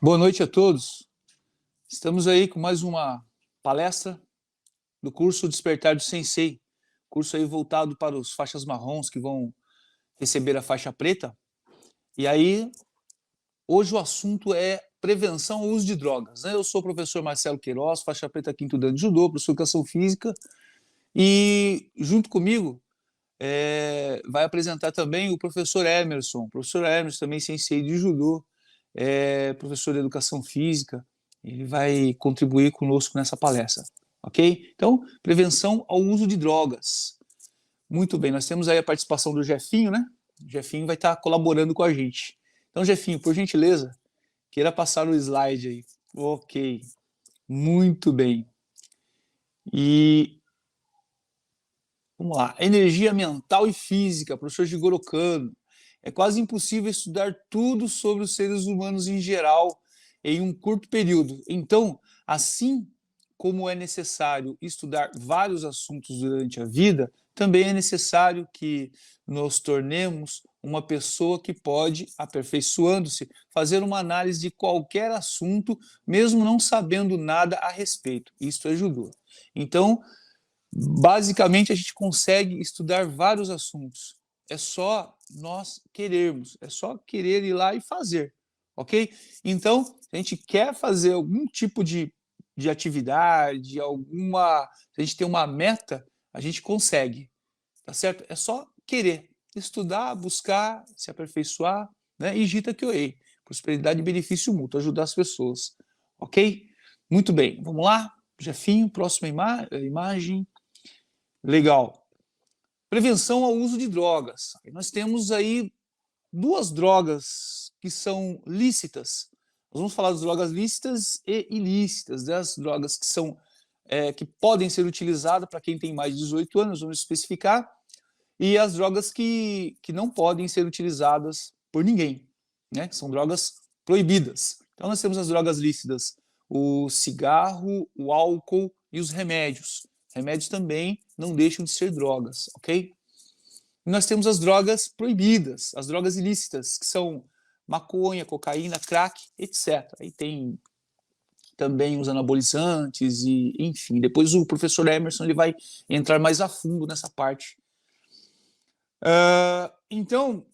Boa noite a todos. Estamos aí com mais uma palestra do curso Despertar do Sensei, curso aí voltado para os faixas marrons que vão receber a faixa preta. E aí, hoje o assunto é prevenção ao uso de drogas, né? Eu sou o professor Marcelo Queiroz, faixa preta quinto dan de judô, professor de educação física, e junto comigo vai apresentar também o professor Emerson. O professor Emerson também sensei de judô, professor de educação física. Ele vai contribuir conosco nessa palestra, ok? Então, prevenção ao uso de drogas. Muito bem, nós temos aí a participação do Jefinho, né? O Jefinho vai estar colaborando com a gente. Então, Jefinho, por gentileza, queira passar o slide aí. Ok, muito bem. E vamos lá. Energia mental e física, professor Jigoro Kano. É quase impossível estudar tudo sobre os seres humanos em geral em um curto período. Então, assim como é necessário estudar vários assuntos durante a vida, também é necessário que nos tornemos uma pessoa que pode, aperfeiçoando-se, fazer uma análise de qualquer assunto, mesmo não sabendo nada a respeito. Isto é judô. Então, basicamente, a gente consegue estudar vários assuntos. É só nós querermos, é só querer ir lá e fazer, ok? Então, se a gente quer fazer algum tipo de atividade, se a gente tem uma meta, a gente consegue, tá certo? É só querer, estudar, buscar, se aperfeiçoar, né? E Gita Kyoei, prosperidade e benefício mútuo, ajudar as pessoas, ok? Muito bem, vamos lá, Jefinho, próxima imagem. Legal. Prevenção ao uso de drogas. Nós temos aí duas drogas que são lícitas. Nós vamos falar das drogas lícitas e ilícitas, das drogas que são que podem ser utilizadas para quem tem mais de 18 anos, vamos especificar, e as drogas que não podem ser utilizadas por ninguém, né? São drogas proibidas. Então nós temos as drogas lícitas, o cigarro, o álcool e os remédios. Remédios também não deixam de ser drogas, ok? E nós temos as drogas proibidas, as drogas ilícitas, que são maconha, cocaína, crack, etc. Aí tem também os anabolizantes e, enfim. Depois o professor Emerson ele vai entrar mais a fundo nessa parte. Então,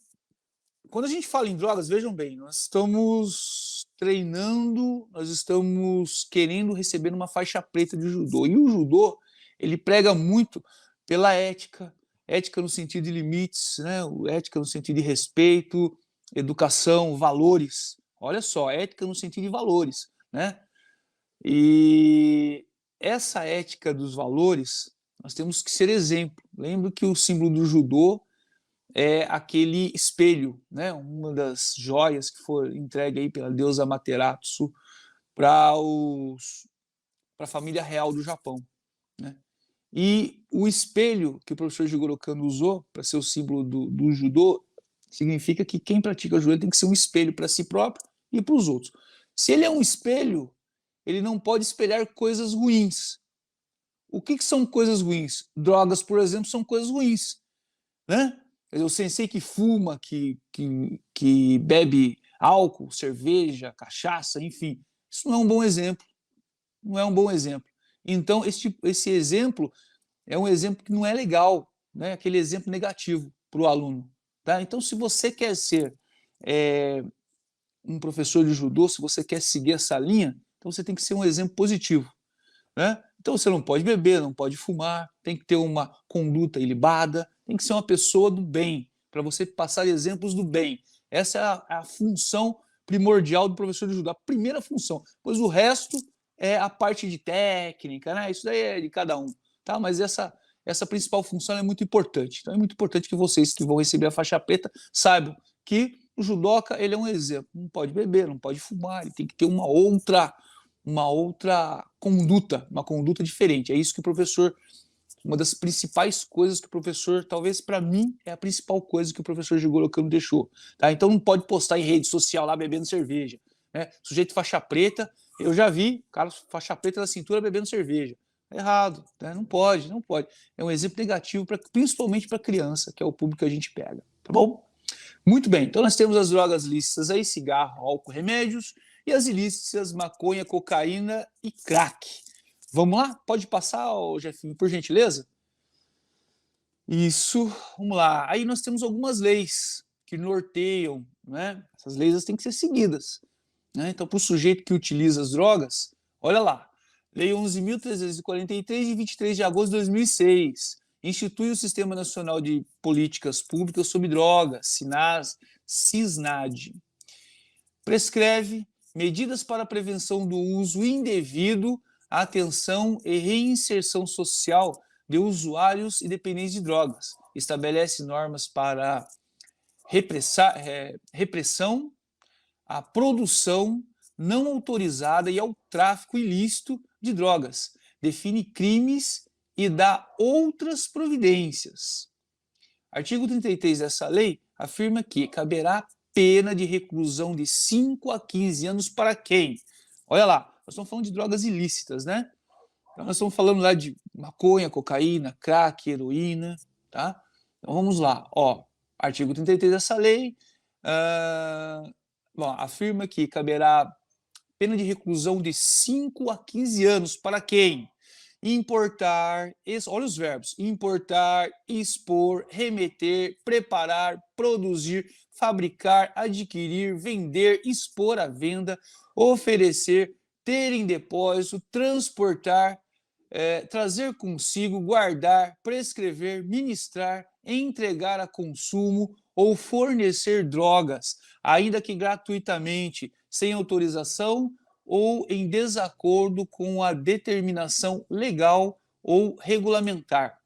quando a gente fala em drogas, vejam bem, nós estamos treinando, nós estamos querendo receber uma faixa preta de judô. E o judô, ele prega muito pela ética, ética no sentido de limites, né? Ética no sentido de respeito, educação, valores. Olha só, ética no sentido de valores, né? E essa ética dos valores, nós temos que ser exemplo. Lembro que o símbolo do judô é aquele espelho, né? Uma das joias que foi entregue aí pela deusa Amaterasu para a família real do Japão, né? E o espelho que o professor Jigoro Kano usou para ser o símbolo do judô significa que quem pratica judô tem que ser um espelho para si próprio e para os outros. Se ele é um espelho, ele não pode espelhar coisas ruins. O que são coisas ruins? Drogas, por exemplo, são coisas ruins, né? O sensei que fuma, que bebe álcool, cerveja, cachaça, enfim, isso não é um bom exemplo. Não é um bom exemplo. Então, esse exemplo é um exemplo que não é legal, né? Aquele exemplo negativo para o aluno. Tá? Então, se você quer ser um professor de judô, se você quer seguir essa linha, então você tem que ser um exemplo positivo. Né? Então você não pode beber, não pode fumar, tem que ter uma conduta ilibada, tem que ser uma pessoa do bem, para você passar exemplos do bem. Essa é a função primordial do professor de judô, a primeira função. Pois o resto é a parte de técnica, né? Isso daí é de cada um. Tá? Mas essa principal função é muito importante. Então é muito importante que vocês que vão receber a faixa preta saibam que o judoca ele é um exemplo. Não pode beber, não pode fumar, ele tem que ter uma outra conduta, uma conduta diferente. É isso que o professor, uma das principais coisas que o professor, talvez para mim, é a principal coisa que o professor Jigoro Kano deixou. Tá? Então não pode postar em rede social lá bebendo cerveja. Né? Sujeito faixa preta, eu já vi cara faixa preta na cintura bebendo cerveja. É errado, né? Não pode, não pode. É um exemplo negativo, principalmente para criança, que é o público que a gente pega. Tá bom? Muito bem, então nós temos as drogas lícitas aí, cigarro, álcool, remédios, e as ilícitas maconha, cocaína e crack. Vamos lá? Pode passar, Jefinho, por gentileza? Isso, vamos lá. Aí nós temos algumas leis que norteiam, né? Essas leis têm que ser seguidas, né? Então, para o sujeito que utiliza as drogas, olha lá, Lei 11.343, de 23 de agosto de 2006, institui o Sistema Nacional de Políticas Públicas sobre Drogas, SISNAD. Prescreve medidas para a prevenção do uso indevido, atenção e reinserção social de usuários e dependentes de drogas. Estabelece normas para repressão à produção não autorizada e ao tráfico ilícito de drogas. Define crimes e dá outras providências. Artigo 33 dessa lei afirma que caberá pena de reclusão de 5 a 15 anos para quem? Olha lá, nós estamos falando de drogas ilícitas, né? Então nós estamos falando lá de maconha, cocaína, crack, heroína, tá? Então vamos lá, ó, artigo 33 dessa lei afirma que caberá pena de reclusão de 5 a 15 anos para quem? Importar, olha os verbos, importar, expor, remeter, preparar, produzir, fabricar, adquirir, vender, expor à venda, oferecer, ter em depósito, transportar, trazer consigo, guardar, prescrever, ministrar, entregar a consumo ou fornecer drogas, ainda que gratuitamente, sem autorização ou em desacordo com a determinação legal ou regulamentar.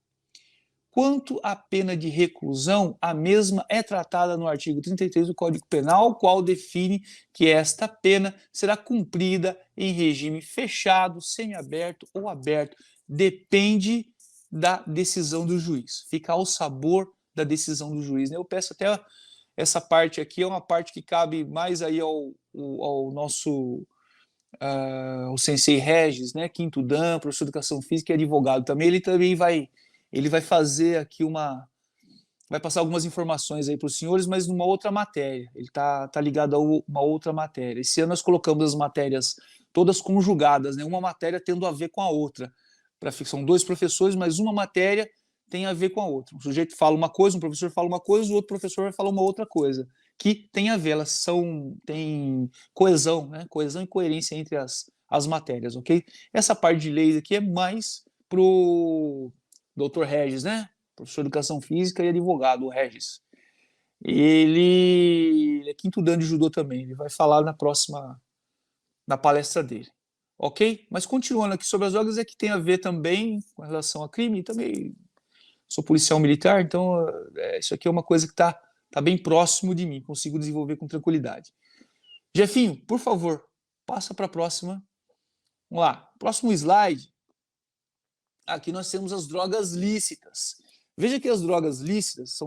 Quanto à pena de reclusão, a mesma é tratada no artigo 33 do Código Penal, qual define que esta pena será cumprida em regime fechado, semiaberto ou aberto. Depende da decisão do juiz. Fica ao sabor da decisão do juiz. Eu peço até essa parte aqui, é uma parte que cabe mais aí ao nosso o sensei Regis, né, quinto dan, professor de educação física e advogado também. Ele também vai fazer aqui vai passar algumas informações aí para os senhores, mas numa outra matéria. Ele tá ligado a uma outra matéria. Esse ano nós colocamos as matérias todas conjugadas, né, uma matéria tendo a ver com a outra. São dois professores, mas uma matéria tem a ver com a outra. Um sujeito fala uma coisa, um professor fala uma coisa, o outro professor vai falar uma outra coisa, que tem a ver, elas têm coesão, né? Coesão e coerência entre as matérias, ok? Essa parte de leis aqui é mais pro Dr. Regis, né? Professor de Educação Física e advogado, o Regis. Ele é quinto dan de judô também, ele vai falar na palestra dele. Ok? Mas continuando aqui sobre as drogas, é que tem a ver também com relação a crime, também sou policial militar, então isso aqui é uma coisa que está bem próximo de mim, consigo desenvolver com tranquilidade. Jefinho, por favor, passa para a próxima. Vamos lá, próximo slide. Aqui nós temos as drogas lícitas. Veja que as drogas lícitas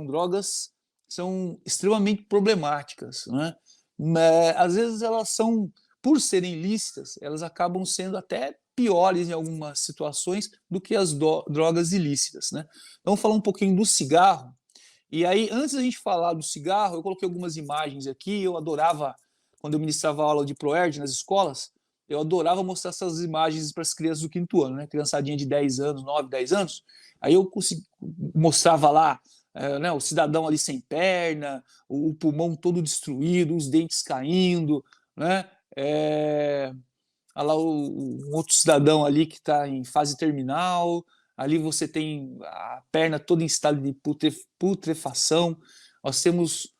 são extremamente problemáticas, né? Mas, às vezes elas são, por serem lícitas, elas acabam sendo até piores em algumas situações do que as drogas ilícitas, né? Então, vamos falar um pouquinho do cigarro. E aí, antes da gente falar do cigarro, eu coloquei algumas imagens aqui. Eu adorava, quando eu ministrava aula de ProErd nas escolas, eu adorava mostrar essas imagens para as crianças do quinto ano, né? Criançadinha de 10 anos, 9, 10 anos. Aí eu mostrava lá né, o cidadão ali sem perna, o pulmão todo destruído, os dentes caindo, né? Olha lá um outro cidadão ali que está em fase terminal, ali você tem a perna toda em estado de putrefação. Nós temos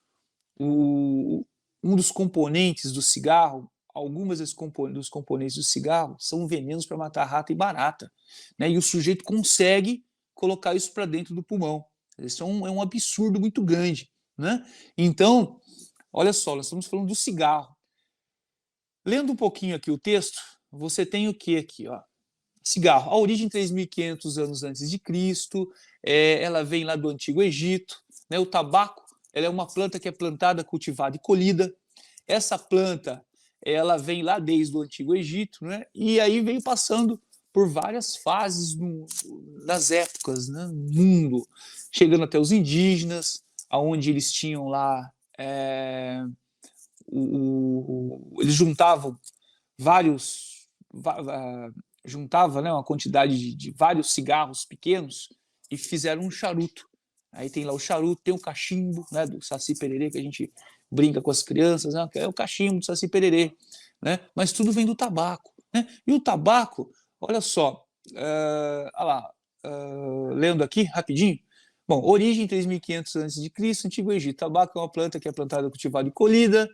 um dos componentes do cigarro, algumas dos componentes do cigarro são venenos para matar rata e barata, né? E o sujeito consegue colocar isso para dentro do pulmão. Isso é um absurdo muito grande, né? Então, olha só, nós estamos falando do cigarro. Lendo um pouquinho aqui o texto, você tem o que aqui, ó? Cigarro, a origem 3.500 anos antes de Cristo, ela vem lá do Antigo Egito, né? O tabaco, ela é uma planta que é plantada, cultivada e colhida. Essa planta, ela vem lá desde o Antigo Egito, né? E aí vem passando por várias fases nas épocas, né? No mundo, chegando até os indígenas, aonde eles tinham lá eles juntavam vários, juntava, né, uma quantidade de vários cigarros pequenos e fizeram um charuto. Aí tem lá o charuto, tem o cachimbo, né, do Saci Pererê, que a gente brinca com as crianças, né, que é o cachimbo do Saci Pererê, né, mas tudo vem do tabaco, né, e o tabaco, olha só, olha lá, lendo aqui rapidinho, bom, origem 3.500 a.C., Antigo Egito, tabaco é uma planta que é plantada, cultivada e colhida,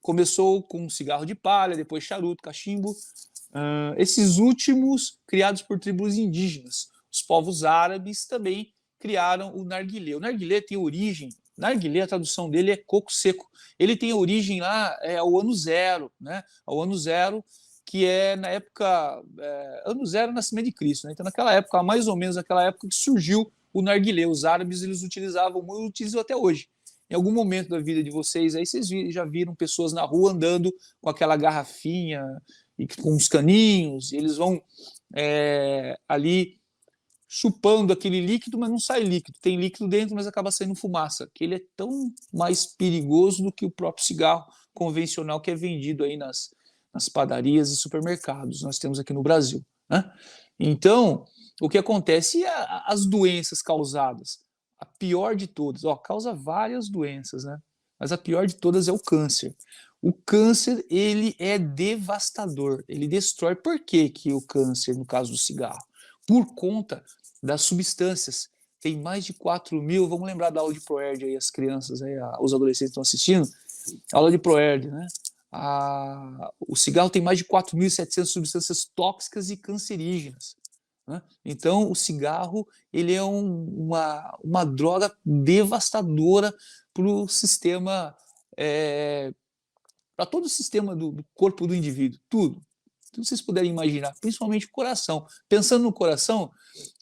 começou com cigarro de palha, depois charuto, cachimbo, esses últimos criados por tribos indígenas. Os povos árabes também criaram o narguilé. O narguilé tem origem, narguilé, a tradução dele é coco seco. Ele tem origem lá ao ano zero, né? Ao ano zero, que é na época, ano zero, nascimento de Cristo, né? Então naquela época, mais ou menos naquela época que surgiu o narguilé. Os árabes, eles utilizavam, utilizam até hoje. Em algum momento da vida de vocês, aí vocês já viram pessoas na rua andando com aquela garrafinha e com os caninhos, e eles vão ali chupando aquele líquido, mas não sai líquido. Tem líquido dentro, mas acaba saindo fumaça, que ele é tão mais perigoso do que o próprio cigarro convencional que é vendido aí nas padarias e supermercados. Nós temos aqui no Brasil, né? Então, o que acontece? As doenças causadas? A pior de todas, causa várias doenças, né? Mas a pior de todas é o câncer. O câncer, ele é devastador, ele destrói. Por que o câncer, no caso do cigarro? Por conta das substâncias. Tem mais de 4.000, vamos lembrar da aula de Proerd aí, as crianças, aí, os adolescentes estão assistindo, aula de Proerd, né? O cigarro tem mais de 4.700 substâncias tóxicas e cancerígenas, né? Então, o cigarro, ele é uma droga devastadora para o sistema, para todo o sistema do corpo do indivíduo, tudo. Tudo vocês puderem imaginar, principalmente o coração. Pensando no coração,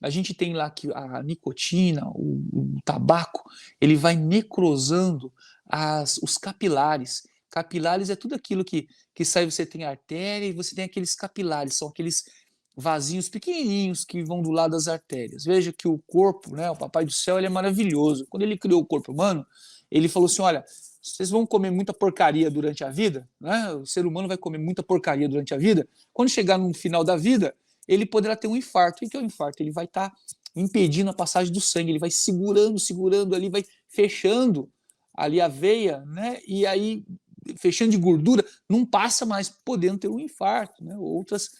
a gente tem lá que a nicotina, o tabaco, ele vai necrosando os capilares. Capilares é tudo aquilo que sai, você tem artéria e você tem aqueles capilares, são aqueles vasinhos pequenininhos que vão do lado das artérias. Veja que o corpo, né, o Papai do Céu, ele é maravilhoso. Quando ele criou o corpo humano, ele falou assim, olha, vocês vão comer muita porcaria durante a vida, né? O ser humano vai comer muita porcaria durante a vida. Quando chegar no final da vida, ele poderá ter um infarto. O que é o infarto? Ele vai estar impedindo a passagem do sangue, ele vai segurando ali, vai fechando ali a veia, né? E aí, fechando de gordura, não passa mais, podendo ter um infarto, né? Outras.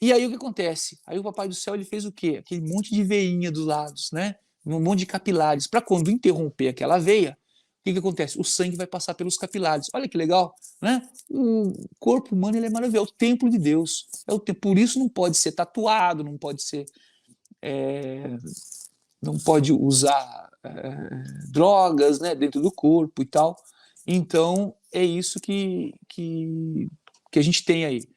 E aí o que acontece? Aí o Papai do Céu, ele fez o quê? Aquele monte de veinha dos lados, né? Um monte de capilares, para quando interromper aquela veia, o que acontece? O sangue vai passar pelos capilares. Olha que legal, né? O corpo humano, ele é maravilhoso, é o templo de Deus. Por isso não pode ser tatuado, não pode ser, não pode usar drogas, né, dentro do corpo e tal. Então é isso que a gente tem aí.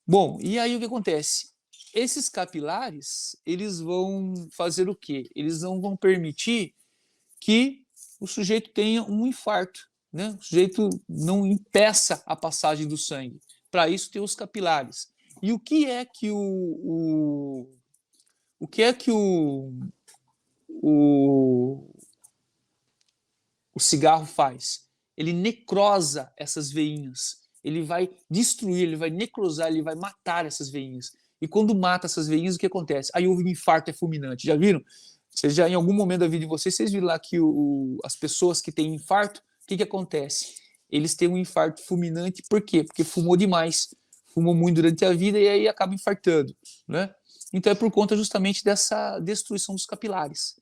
Bom, e aí o que acontece? Esses capilares, eles vão fazer o quê? Eles não vão permitir que o sujeito tenha um infarto, né? O sujeito não impeça a passagem do sangue. Para isso tem os capilares. E o que é que o cigarro faz? Ele necrosa essas veinhas. Ele vai destruir, ele vai necrosar, ele vai matar essas veinhas. E quando mata essas veinhas, o que acontece? Aí houve um infarto fulminante. Já viram? Vocês já, em algum momento da vida de vocês, vocês viram lá que as pessoas que têm infarto, o que acontece? Eles têm um infarto fulminante, por quê? Porque fumou demais, fumou muito durante a vida e aí acaba infartando, né? Então é por conta justamente dessa destruição dos capilares,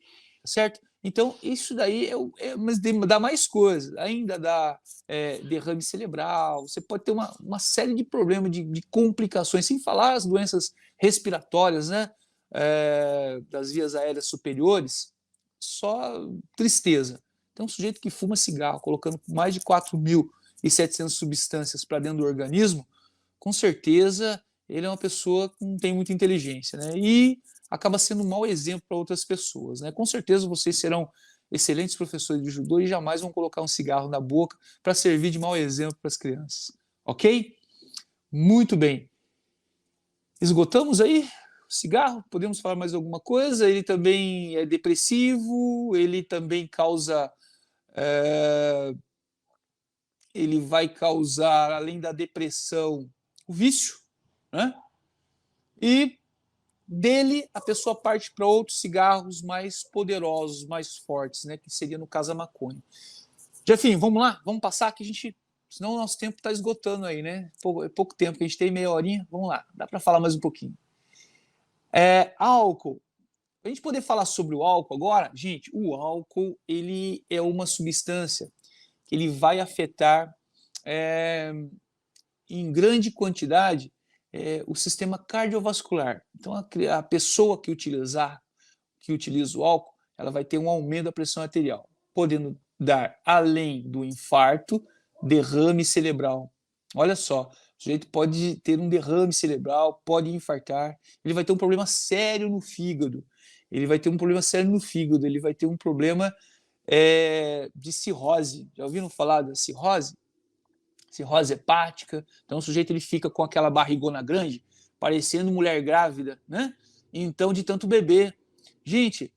certo? Então isso daí mas dá mais coisas, ainda dá derrame cerebral, você pode ter uma série de problemas, de complicações, sem falar as doenças respiratórias, né? Das vias aéreas superiores, só tristeza. Então, um sujeito que fuma cigarro, colocando mais de 4.700 substâncias para dentro do organismo, com certeza ele é uma pessoa que não tem muita inteligência, né? E acaba sendo um mau exemplo para outras pessoas, né? Com certeza vocês serão excelentes professores de judô e jamais vão colocar um cigarro na boca para servir de mau exemplo para as crianças, ok? Muito bem. Esgotamos aí? Cigarro, podemos falar mais alguma coisa? Ele também é depressivo, ele também causa ele vai causar, além da depressão, o vício, né? E dele a pessoa parte para outros cigarros mais poderosos, mais fortes, né? Que seria, no caso, a maconha. Jefinho, vamos lá? Vamos passar que a gente... Senão o nosso tempo está esgotando aí, né? É pouco tempo, que a gente tem meia horinha. Vamos lá, dá para falar mais um pouquinho. Álcool. Para a gente poder falar sobre o álcool agora, gente, o álcool ele é uma substância que ele vai afetar em grande quantidade o sistema cardiovascular. Então, a pessoa que utiliza o álcool, ela vai ter um aumento da pressão arterial, podendo dar, além do infarto, derrame cerebral. Olha só, o sujeito pode ter um derrame cerebral, pode infartar, ele vai ter um problema sério no fígado, ele vai ter um problema de cirrose. Já ouviram falar da cirrose? Cirrose hepática. Então o sujeito ele fica com aquela barrigona grande, parecendo mulher grávida, né? Então, de tanto beber. Gente,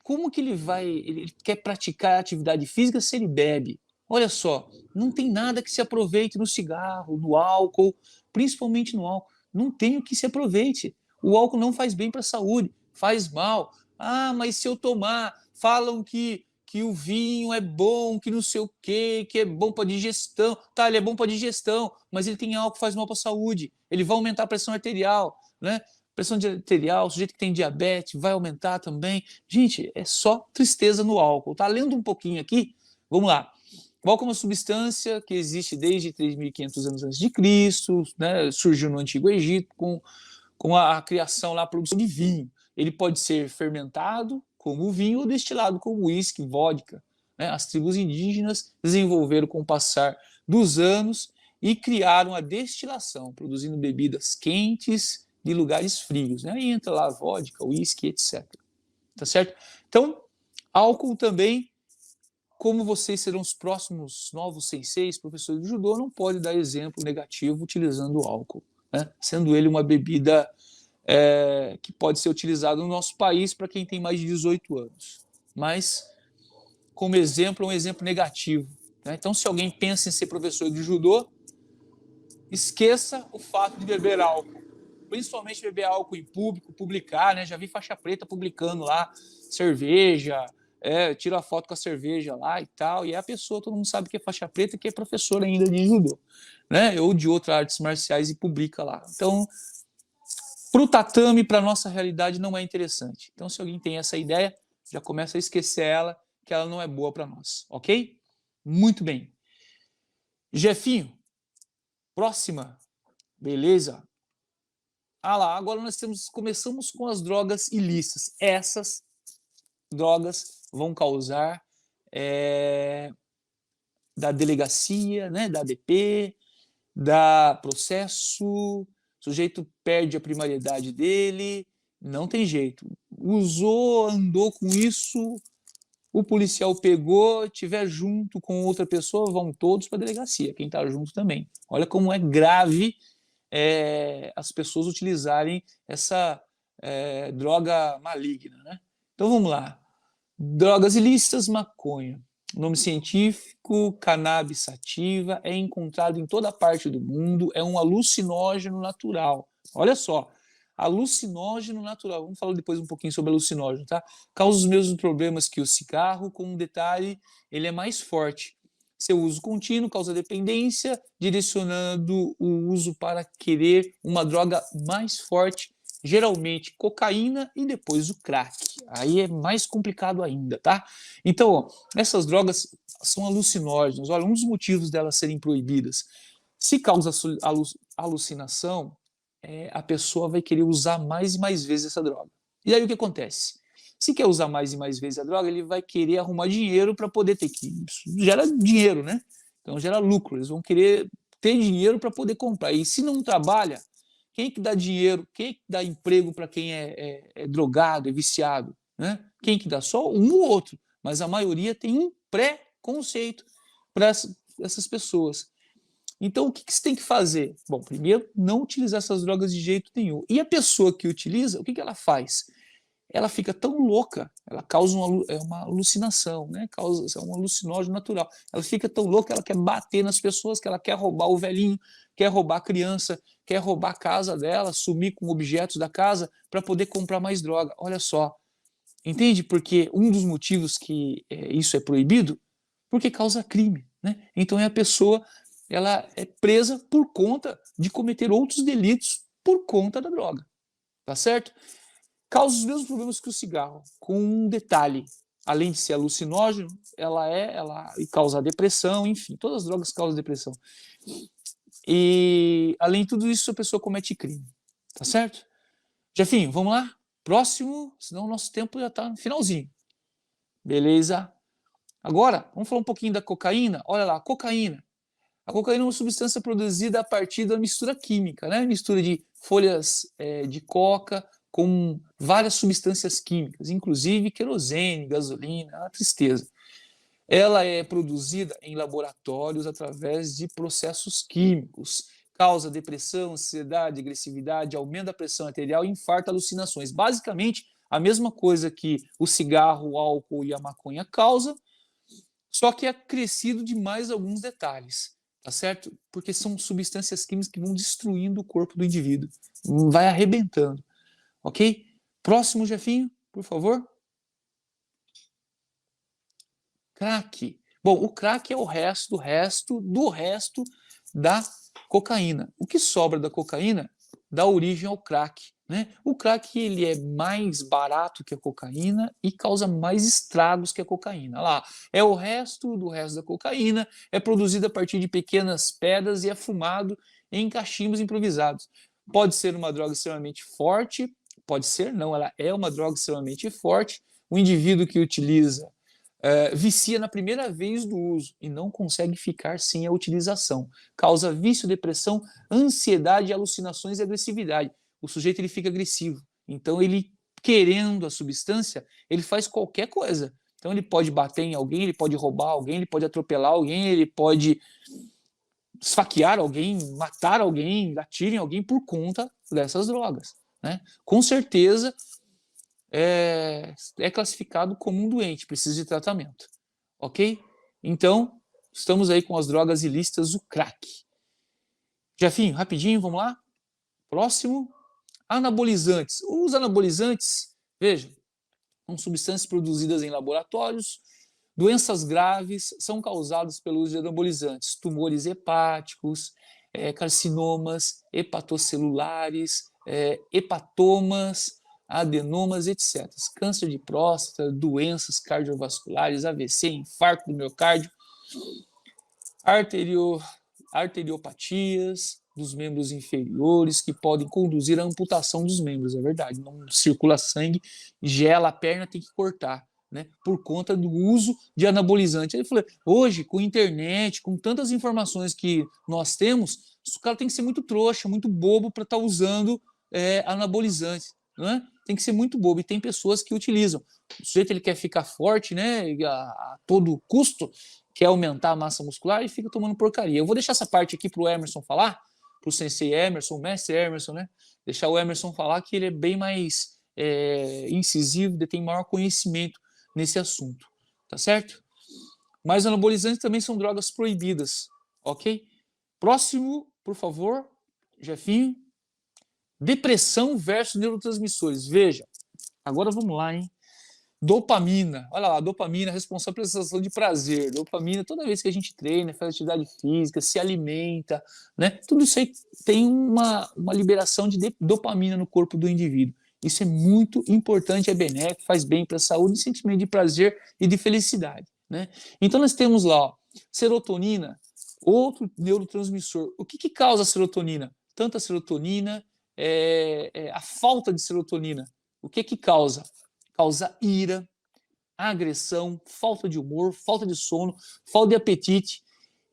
como que ele quer praticar atividade física se ele bebe? Olha só, não tem nada que se aproveite no cigarro, no álcool, principalmente no álcool. Não tem o que se aproveite. O álcool não faz bem para a saúde, faz mal. Ah, mas se eu tomar, falam que o vinho é bom, que não sei o quê, que é bom para digestão. Tá, ele é bom para digestão, mas ele tem álcool que faz mal para a saúde. Ele vai aumentar a pressão arterial, né? Pressão arterial, o sujeito que tem diabetes vai aumentar também. Gente, é só tristeza no álcool. Tá lendo um pouquinho aqui? Vamos lá. O álcool é uma substância que existe desde 3.500 anos antes de Cristo, né? Surgiu no Antigo Egito com a criação lá, a produção de vinho. Ele pode ser fermentado como vinho ou destilado como uísque, vodka. Né? As tribos indígenas desenvolveram com o passar dos anos e criaram a destilação, produzindo bebidas quentes de lugares frios. Né? Aí entra lá vodka, uísque, etc. Tá certo? Então, álcool também, como vocês serão os próximos novos senseis, professores de judô, não pode dar exemplo negativo utilizando o álcool, né? Sendo ele uma bebida que pode ser utilizada no nosso país para quem tem mais de 18 anos. Mas, como exemplo, é um exemplo negativo. Né? Então, se alguém pensa em ser professor de judô, esqueça o fato de beber álcool. Principalmente beber álcool em público, publicar, né? Já vi faixa preta publicando lá cerveja, tira a foto com a cerveja lá e tal, e a pessoa, todo mundo sabe que é faixa preta, que é professora ainda de judô, né? Ou de outras artes marciais e publica lá. Então, para o tatame, para a nossa realidade, não é interessante. Então, se alguém tem essa ideia, já começa a esquecer ela, que ela não é boa para nós, ok? Muito bem. Jefinho, próxima. Beleza? Agora nós começamos com as drogas ilícitas. Essas drogas vão causar da delegacia, né, da ADP, da processo, o sujeito perde a primariedade dele, não tem jeito. Usou, andou com isso, o policial pegou, tiver junto com outra pessoa, vão todos para a delegacia, quem está junto também. Olha como é grave as pessoas utilizarem essa droga maligna, né? Então vamos lá. Drogas ilícitas, maconha. Nome científico, cannabis sativa, é encontrado em toda parte do mundo, é um alucinógeno natural. Olha só, alucinógeno natural. Vamos falar depois um pouquinho sobre alucinógeno, tá? Causa os mesmos problemas que o cigarro, com um detalhe, ele é mais forte. Seu uso contínuo causa dependência, direcionando o uso para querer uma droga mais forte, geralmente cocaína e depois o crack. Aí é mais complicado ainda, tá? Então, essas drogas são alucinógenas. Olha, um dos motivos delas serem proibidas, se causa alucinação, a pessoa vai querer usar mais e mais vezes essa droga. E aí o que acontece? Se quer usar mais e mais vezes a droga, ele vai querer arrumar dinheiro para poder ter que... Isso gera dinheiro, né? Então gera lucro. Eles vão querer ter dinheiro para poder comprar. E se não trabalha, quem que dá dinheiro, quem que dá emprego para quem é drogado, é viciado? Né? Quem que dá? Só um ou outro. Mas a maioria tem um pré-conceito para essas pessoas. Então, o que você tem que fazer? Bom, primeiro, não utilizar essas drogas de jeito nenhum. E a pessoa que utiliza, o que ela faz? ela fica tão louca, ela causa uma alucinação, né? Causa um alucinógeno natural. Ela fica tão louca, ela quer bater nas pessoas, que ela quer roubar o velhinho, quer roubar a criança, quer roubar a casa dela, sumir com objetos da casa para poder comprar mais droga. Olha só, entende? Porque um dos motivos que isso é proibido, porque causa crime, né? Então a pessoa, ela é presa por conta de cometer outros delitos por conta da droga, tá certo? Causa os mesmos problemas que o cigarro, com um detalhe: além de ser alucinógeno, ela causa depressão, enfim, todas as drogas causam depressão. E além de tudo isso, a pessoa comete crime, tá certo? Jefinho, vamos lá? Próximo, senão o nosso tempo já está no finalzinho. Beleza? Agora, vamos falar um pouquinho da cocaína. Olha lá, cocaína. A cocaína é uma substância produzida a partir da mistura química, né? Mistura de folhas de coca com várias substâncias químicas, inclusive querosene, gasolina, é uma tristeza. Ela é produzida em laboratórios através de processos químicos. Causa depressão, ansiedade, agressividade, aumento da pressão arterial, infarto, alucinações. Basicamente, a mesma coisa que o cigarro, o álcool e a maconha causam, só que é acrescido de mais alguns detalhes, tá certo? Porque são substâncias químicas que vão destruindo o corpo do indivíduo, vai arrebentando, ok? Próximo, Jefinho, por favor. Crack. Bom, o crack é o resto da cocaína. O que sobra da cocaína dá origem ao crack, né? O crack, ele é mais barato que a cocaína e causa mais estragos que a cocaína. Lá, é o resto da cocaína, é produzido a partir de pequenas pedras e é fumado em cachimbos improvisados. Pode ser uma droga extremamente forte, pode ser, não, ela é uma droga extremamente forte. O indivíduo que utiliza vicia na primeira vez do uso e não consegue ficar sem a utilização. Causa vício, depressão, ansiedade, alucinações e agressividade. O sujeito, ele fica agressivo. Então, ele, querendo a substância, ele faz qualquer coisa. Então, ele pode bater em alguém, ele pode roubar alguém, ele pode atropelar alguém, ele pode esfaquear alguém, matar alguém, atirar em alguém por conta dessas drogas, né? Com certeza é classificado como um doente, precisa de tratamento, ok? Então, estamos aí com as drogas ilícitas, o crack. Jefinho, rapidinho, vamos lá? Próximo, anabolizantes. Os anabolizantes, veja, são substâncias produzidas em laboratórios. Doenças graves são causadas pelo uso de anabolizantes, tumores hepáticos, carcinomas hepatocelulares, hepatomas, adenomas, etc. Câncer de próstata, doenças cardiovasculares, AVC, infarto do miocárdio, arteriopatias dos membros inferiores que podem conduzir à amputação dos membros, é verdade. Não circula sangue, gela a perna, tem que cortar, né? Por conta do uso de anabolizante. Ele falou, hoje, com internet, com tantas informações que nós temos, o cara tem que ser muito trouxa, muito bobo para estar usando anabolizante, né? Tem que ser muito bobo. E tem pessoas que utilizam. O sujeito, ele quer ficar forte, né? A todo custo, quer aumentar a massa muscular e fica tomando porcaria. Eu vou deixar essa parte aqui para o Emerson falar, para o sensei Emerson, o mestre Emerson, né? Deixar o Emerson falar, que ele é bem mais incisivo, tem maior conhecimento nesse assunto, tá certo? Mas anabolizantes também são drogas proibidas, ok? Próximo, por favor, Jefinho. Depressão versus neurotransmissores. Veja, agora vamos lá, hein? Dopamina, olha lá, dopamina, responsável pela sensação de prazer. Dopamina, toda vez que a gente treina, faz atividade física, se alimenta, né? Tudo isso aí tem uma liberação de dopamina no corpo do indivíduo. Isso é muito importante, é benéfico, faz bem para a saúde, sentimento de prazer e de felicidade, né? Então nós temos lá, ó, serotonina, outro neurotransmissor. O que causa a serotonina? Tanto a serotonina, a falta de serotonina. O que causa? Causa ira, agressão, falta de humor, falta de sono, falta de apetite.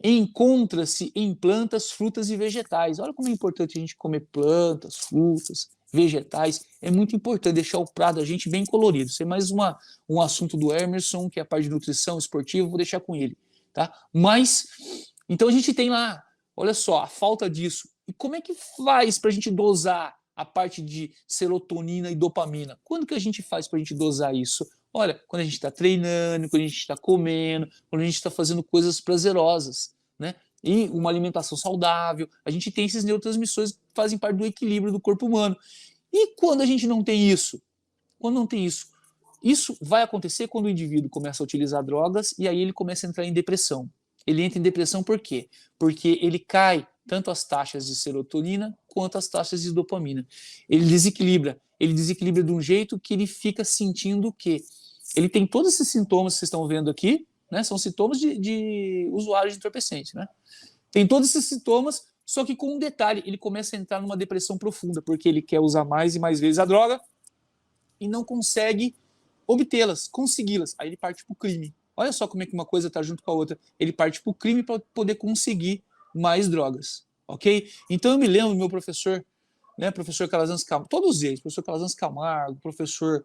Encontra-se em plantas, frutas e vegetais. Olha como é importante a gente comer plantas, frutas, vegetais. É muito importante deixar o prato da gente bem colorido. Isso é mais um assunto do Emerson, que é a parte de nutrição esportiva, vou deixar com ele, tá? Mas, então a gente tem lá, olha só, a falta disso. E como é que faz para a gente dosar a parte de serotonina e dopamina. Quando que a gente faz para a gente dosar isso? Olha, quando a gente está treinando, quando a gente está comendo, quando a gente está fazendo coisas prazerosas, né? E uma alimentação saudável, a gente tem esses neurotransmissores que fazem parte do equilíbrio do corpo humano. E quando a gente não tem isso? Quando não tem isso? Isso vai acontecer quando o indivíduo começa a utilizar drogas e aí ele começa a entrar em depressão. Ele entra em depressão por quê? Porque ele cai tanto as taxas de serotonina quanto as taxas de dopamina. Ele desequilibra de um jeito que ele fica sentindo que ele tem todos esses sintomas que vocês estão vendo aqui, né? São sintomas de usuário de entorpecente, né? Tem todos esses sintomas, só que com um detalhe, ele começa a entrar numa depressão profunda, porque ele quer usar mais e mais vezes a droga e não consegue obtê-las, consegui-las. Aí ele parte para o crime. Olha só como é que uma coisa está junto com a outra. Ele parte para o crime para poder conseguir mais drogas, ok? Então eu me lembro do meu professor, né, professor Calazans Camargo, todos eles, professor Calazans Camargo, professor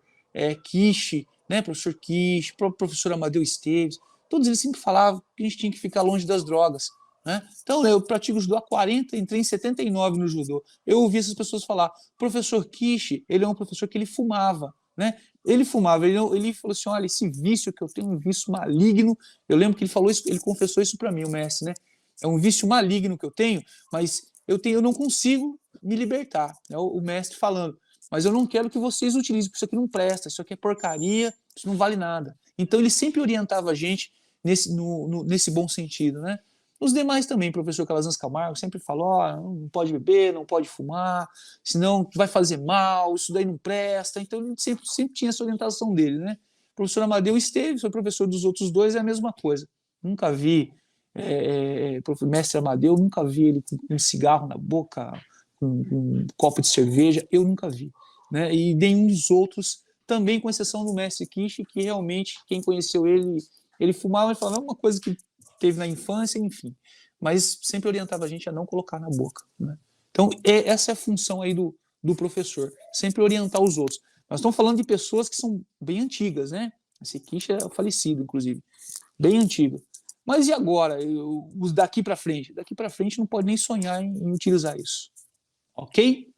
Kishi, né, professor Kishi, professor Amadeu Esteves, todos eles sempre falavam que a gente tinha que ficar longe das drogas. Né? Então eu pratico judô há 40, entrei em 79 no judô. Eu ouvi essas pessoas falar, professor Kishi, ele é um professor que ele fumava, né? Ele fumava, ele falou assim, olha, esse vício que eu tenho, um vício maligno, eu lembro que ele falou isso, ele confessou isso para mim, o mestre, né? É um vício maligno que eu tenho, mas eu não consigo me libertar, né? O mestre falando, mas eu não quero que vocês utilizem, porque isso aqui não presta, isso aqui é porcaria, isso não vale nada. Então ele sempre orientava a gente nesse bom sentido, né? Os demais também, professor Calazans Camargo sempre falou, não pode beber, não pode fumar, senão vai fazer mal, isso daí não presta. Então ele sempre tinha essa orientação dele, né? O professor Amadeu Esteves, foi professor dos outros dois, é a mesma coisa. Nunca vi, mestre Amadeu, nunca vi ele com um cigarro na boca, com um copo de cerveja, eu nunca vi. Né? E nenhum dos outros, também com exceção do mestre Kishi, que realmente, quem conheceu ele fumava e falava uma coisa que teve na infância, enfim. Mas sempre orientava a gente a não colocar na boca. Né? Então, essa é a função aí do professor, sempre orientar os outros. Nós estamos falando de pessoas que são bem antigas, né? Esse Kishi é falecido, inclusive. Bem antigo. Mas e agora? Os daqui para frente? Daqui para frente não pode nem sonhar em utilizar isso. Ok?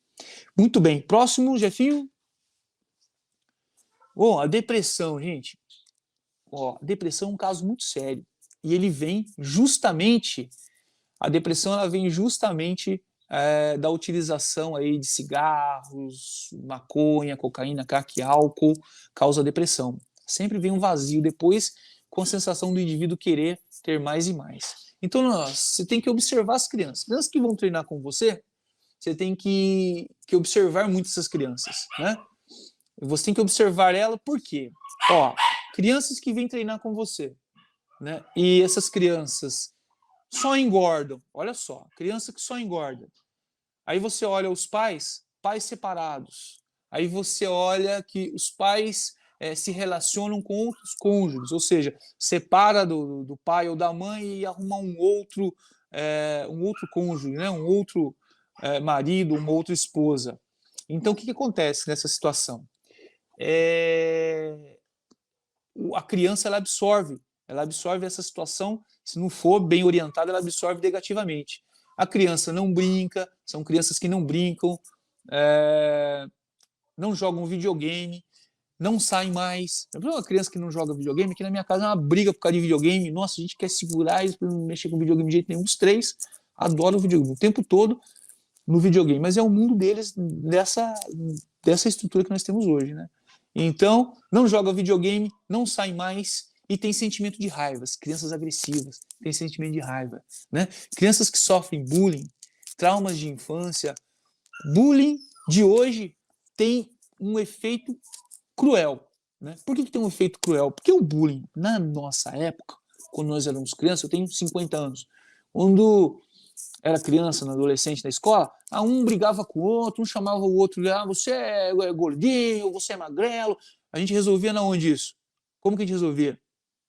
Muito bem. Próximo, Jefinho. Bom, a depressão, gente. Ó, a depressão é um caso muito sério. E ele vem justamente, a depressão ela vem justamente da utilização aí de cigarros, maconha, cocaína, crack, álcool, causa depressão. Sempre vem um vazio depois com a sensação do indivíduo querer ter mais e mais. Então, você tem que observar as crianças. Crianças que vão treinar com você, você tem que observar muito essas crianças, né? Você tem que observar ela, por quê? Ó, crianças que vêm treinar com você, né? E essas crianças só engordam. Olha só, criança que só engorda. Aí você olha os pais separados. Aí você olha que os pais se relacionam com outros cônjuges, ou seja, separa do pai ou da mãe e arruma um outro cônjuge, né? Um outro marido, uma outra esposa. Então, o que acontece nessa situação? A criança ela absorve essa situação, se não for bem orientada, ela absorve negativamente. A criança não brinca, são crianças que não brincam, não jogam videogame, não saem mais. Uma criança que não joga videogame, aqui na minha casa é uma briga por causa de videogame, nossa, a gente quer segurar eles para não mexer com videogame de jeito nenhum. Os três adoram o videogame, o tempo todo no videogame, mas é o mundo deles dessa estrutura que nós temos hoje, né? Então, não joga videogame, não sai mais e tem sentimento de raiva. Crianças agressivas têm sentimento de raiva, né? Crianças que sofrem bullying, traumas de infância. Bullying de hoje tem um efeito cruel, né? Por que tem um efeito cruel? Porque o bullying, na nossa época, quando nós éramos crianças, eu tenho 50 anos, quando era criança, adolescente na escola, um brigava com o outro, um chamava o outro, você é gordinho, você é magrelo. A gente resolvia na onde isso? Como que a gente resolvia?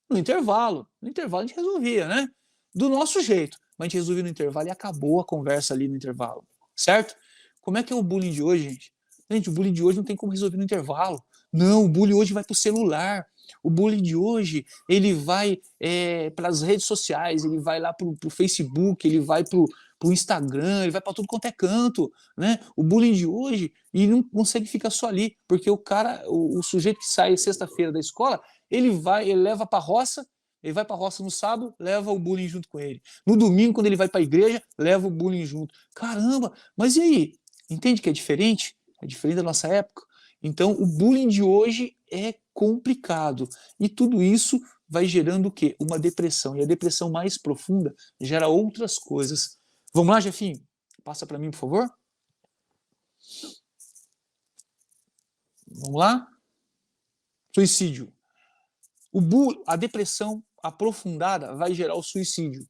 No intervalo. No intervalo a gente resolvia, né? Do nosso jeito. Mas a gente resolvia no intervalo e acabou a conversa ali no intervalo. Certo? Como é que é o bullying de hoje, gente? Gente, o bullying de hoje não tem como resolver no intervalo. Não, o bullying hoje vai pro celular. O bullying de hoje, ele vai para as redes sociais, ele vai lá para o Facebook, ele vai para o Instagram, ele vai para tudo quanto é canto, né? O bullying de hoje, e não consegue ficar só ali, porque o cara, o sujeito que sai sexta-feira da escola, ele leva para a roça, ele vai para a roça no sábado, leva o bullying junto com ele. No domingo, quando ele vai para a igreja, leva o bullying junto. Caramba, mas e aí? Entende que é diferente? É diferente da nossa época? Então, o bullying de hoje é complicado. E tudo isso vai gerando o quê? Uma depressão. E a depressão mais profunda gera outras coisas. Vamos lá, Jefinho? Passa para mim, por favor. Vamos lá? Suicídio. A depressão aprofundada vai gerar o suicídio.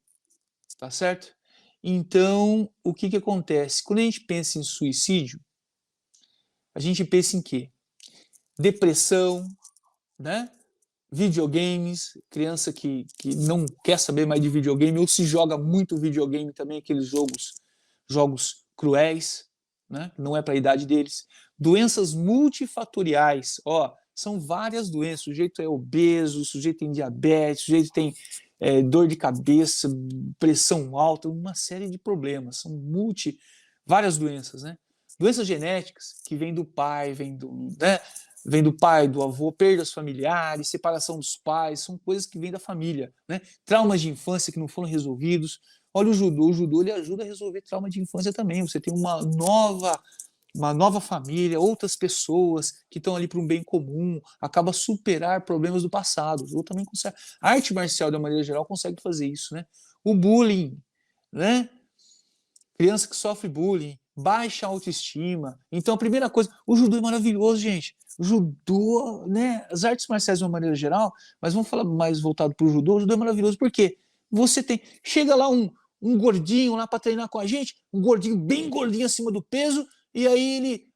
Tá certo? Então, o que acontece? Quando a gente pensa em suicídio, a gente pensa em quê? Depressão, né? Videogames, criança que não quer saber mais de videogame, ou se joga muito videogame também, aqueles jogos cruéis, né? Não é para a idade deles. Doenças multifatoriais, ó, são várias doenças, o sujeito é obeso, o sujeito tem diabetes, o sujeito tem dor de cabeça, pressão alta, uma série de problemas, são várias doenças, né? Doenças genéticas que vêm do pai, vem do pai, do avô, perdas familiares, separação dos pais, são coisas que vêm da família, né? Traumas de infância que não foram resolvidos. Olha o judô ele ajuda a resolver trauma de infância também. Você tem uma nova família, outras pessoas que estão ali para um bem comum, acaba superar problemas do passado. Eu também consegue. A arte marcial, de uma maneira geral, consegue fazer isso, né? O bullying, né? Criança que sofre bullying, baixa autoestima. Então, a primeira coisa, o judô é maravilhoso, gente. O judô, né? As artes marciais de uma maneira geral, mas vamos falar mais voltado para o judô é maravilhoso, porque você chega lá um gordinho lá para treinar com a gente, um gordinho bem gordinho acima do peso, e aí ele,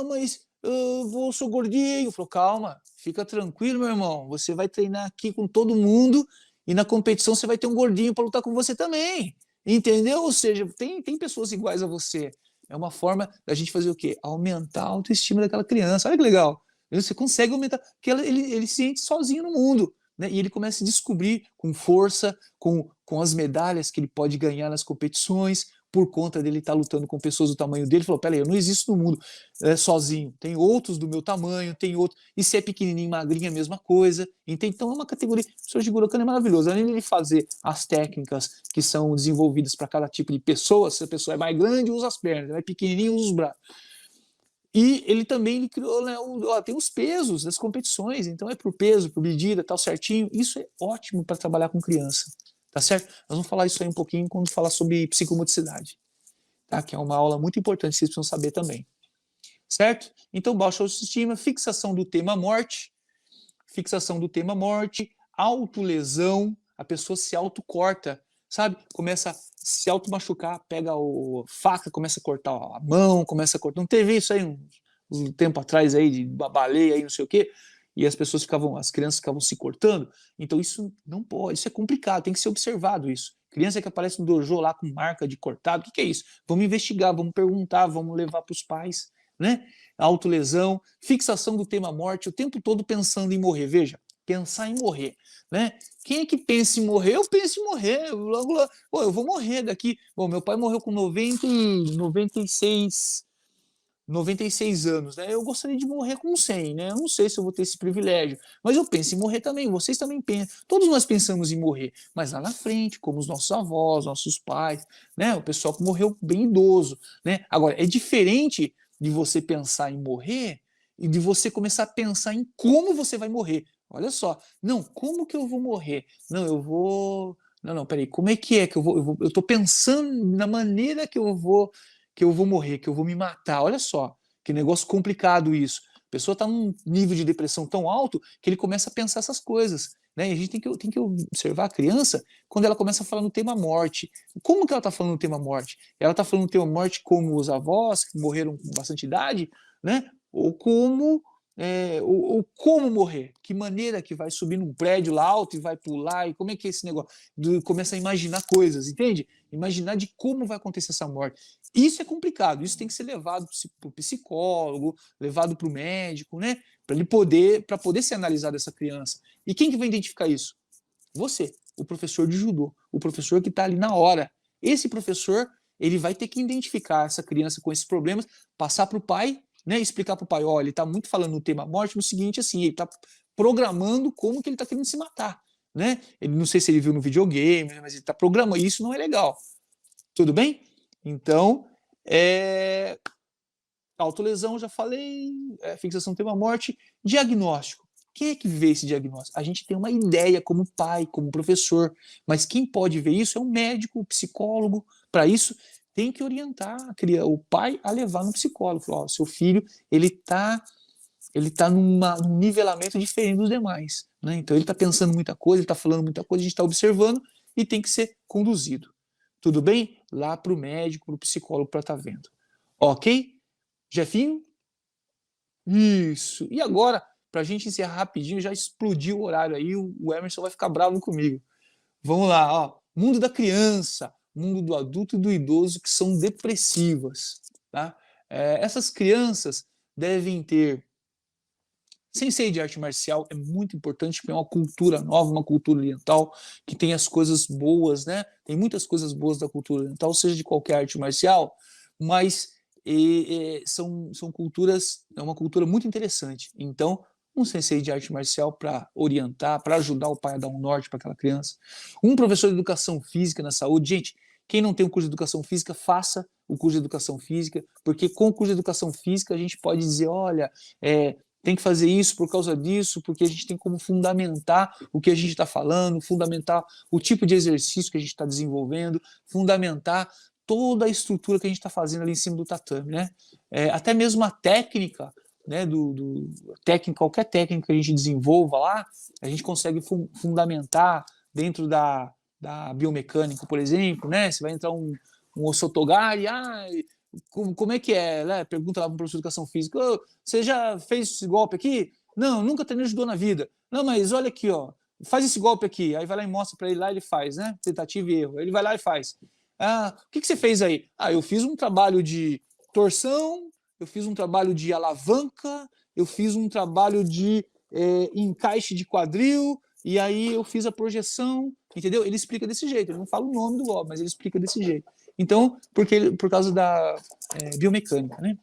mas eu sou gordinho. Eu falo, calma, fica tranquilo, meu irmão, você vai treinar aqui com todo mundo, e na competição você vai ter um gordinho para lutar com você também. Entendeu? Ou seja, tem pessoas iguais a você. É uma forma da gente fazer o quê? Aumentar a autoestima daquela criança. Olha que legal. Você consegue aumentar, porque ele se sente sozinho no mundo. Né? E ele começa a se descobrir com força, com as medalhas que ele pode ganhar nas competições, por conta dele estar lutando com pessoas do tamanho dele. Ele falou, peraí, eu não existo no mundo sozinho. Tem outros do meu tamanho, tem outros. E se é pequenininho, magrinho, é a mesma coisa. Então é uma categoria. O Sr. Jigoro Kano é maravilhoso. Além de fazer as técnicas que são desenvolvidas para cada tipo de pessoa, se a pessoa é mais grande, usa as pernas, é mais pequenininho, usa os braços. E ele também criou, né, tem os pesos das competições, então é por peso, por medida, tal, certinho. Isso é ótimo para trabalhar com criança, tá certo? Nós vamos falar isso aí um pouquinho quando falar sobre psicomotricidade, tá? Que é uma aula muito importante, vocês precisam saber também, certo? Então, baixa autoestima, fixação do tema morte, autolesão, a pessoa se autocorta, sabe? Começa a se automachucar, pega a faca, começa a cortar a mão, começa a cortar. Não teve isso aí um tempo atrás aí, de uma baleia aí, não sei o quê, e as crianças ficavam se cortando? Então isso não pode, isso é complicado, tem que ser observado isso. Criança que aparece no dojo lá com marca de cortado, o que é isso? Vamos investigar, vamos perguntar, vamos levar para os pais, né? Autolesão, fixação do tema morte, o tempo todo pensando em morrer. Veja, pensar em morrer, né? Quem é que pensa em morrer? Eu penso em morrer, logo, pô, eu vou morrer daqui. Bom, meu pai morreu com 96 anos, né? Eu gostaria de morrer com 100, né? Eu não sei se eu vou ter esse privilégio, mas eu penso em morrer também, vocês também pensam. Todos nós pensamos em morrer, mas lá na frente, como os nossos avós, nossos pais, né? O pessoal que morreu bem idoso, né? Agora, é diferente de você pensar em morrer e de você começar a pensar em como você vai morrer. Olha só, não, como que eu vou morrer? Não, eu vou... Não, peraí, como é que eu vou... Eu tô pensando na maneira que eu vou morrer, que eu vou me matar. Olha só, que negócio complicado isso. A pessoa está num nível de depressão tão alto que ele começa a pensar essas coisas. Né? E a gente tem que observar a criança quando ela começa a falar no tema morte. Como que ela está falando no tema morte? Ela está falando no tema morte como os avós, que morreram com bastante idade, né? Ou como morrer, que maneira que vai subir num prédio lá alto e vai pular, e como é que é esse negócio? Começa a imaginar coisas, entende? Imaginar de como vai acontecer essa morte. Isso é complicado, isso tem que ser levado para o psicólogo, levado para o médico, né? para poder ser analisado essa criança. E quem que vai identificar isso? Você, o professor de judô, o professor que está ali na hora. Esse professor, ele vai ter que identificar essa criança com esses problemas, passar para o pai, né, explicar para o pai, olha, ele está muito falando no tema morte, no seguinte, assim, ele está programando como que ele está querendo se matar, né? Ele, não sei se ele viu no videogame, mas ele está programando, isso não é legal. Tudo bem? Então, autolesão, já falei, fixação do tema morte, diagnóstico. Quem é que vê esse diagnóstico? A gente tem uma ideia como pai, como professor, mas quem pode ver isso é um médico, o psicólogo. Para isso, tem que orientar o pai a levar no psicólogo. Falar, seu filho, ele tá num nivelamento diferente dos demais. Né? Então, ele está pensando muita coisa, ele está falando muita coisa, a gente está observando e tem que ser conduzido. Tudo bem? Lá para o médico, para o psicólogo, para estar vendo. Ok? Jefinho? Isso. E agora, para a gente encerrar rapidinho, já explodiu o horário aí, o Emerson vai ficar bravo comigo. Vamos lá, ó. Mundo da criança, mundo do adulto e do idoso que são depressivas. Tá? Essas crianças devem ter. Sensei de arte marcial é muito importante, porque é uma cultura nova, uma cultura oriental, que tem as coisas boas, né? Tem muitas coisas boas da cultura oriental, seja de qualquer arte marcial, mas são culturas, é uma cultura muito interessante. Então, um sensei de arte marcial para orientar, para ajudar o pai a dar um norte para aquela criança. Um professor de educação física na saúde. Gente, quem não tem um curso de educação física, faça o curso de educação física, porque com o curso de educação física a gente pode dizer, olha, tem que fazer isso por causa disso, porque a gente tem como fundamentar o que a gente está falando, fundamentar o tipo de exercício que a gente está desenvolvendo, fundamentar toda a estrutura que a gente está fazendo ali em cima do tatame, né? Até mesmo a técnica, né, qualquer técnica que a gente desenvolva lá, a gente consegue fundamentar dentro da biomecânica, por exemplo, né? Você vai entrar um Osotogari, como é que é? Né? Pergunta lá para o professor de educação física, você já fez esse golpe aqui? Não, nunca treinei judô na vida. Não, mas olha aqui, ó, faz esse golpe aqui. Aí vai lá e mostra para ele, lá ele faz, né? Tentativa e erro. Ele vai lá e faz. O que você fez aí? Eu fiz um trabalho de torção, eu fiz um trabalho de alavanca, eu fiz um trabalho de encaixe de quadril, e aí eu fiz a projeção, entendeu? Ele explica desse jeito, ele não fala o nome do golpe, mas ele explica desse jeito. Então, por causa da biomecânica, né?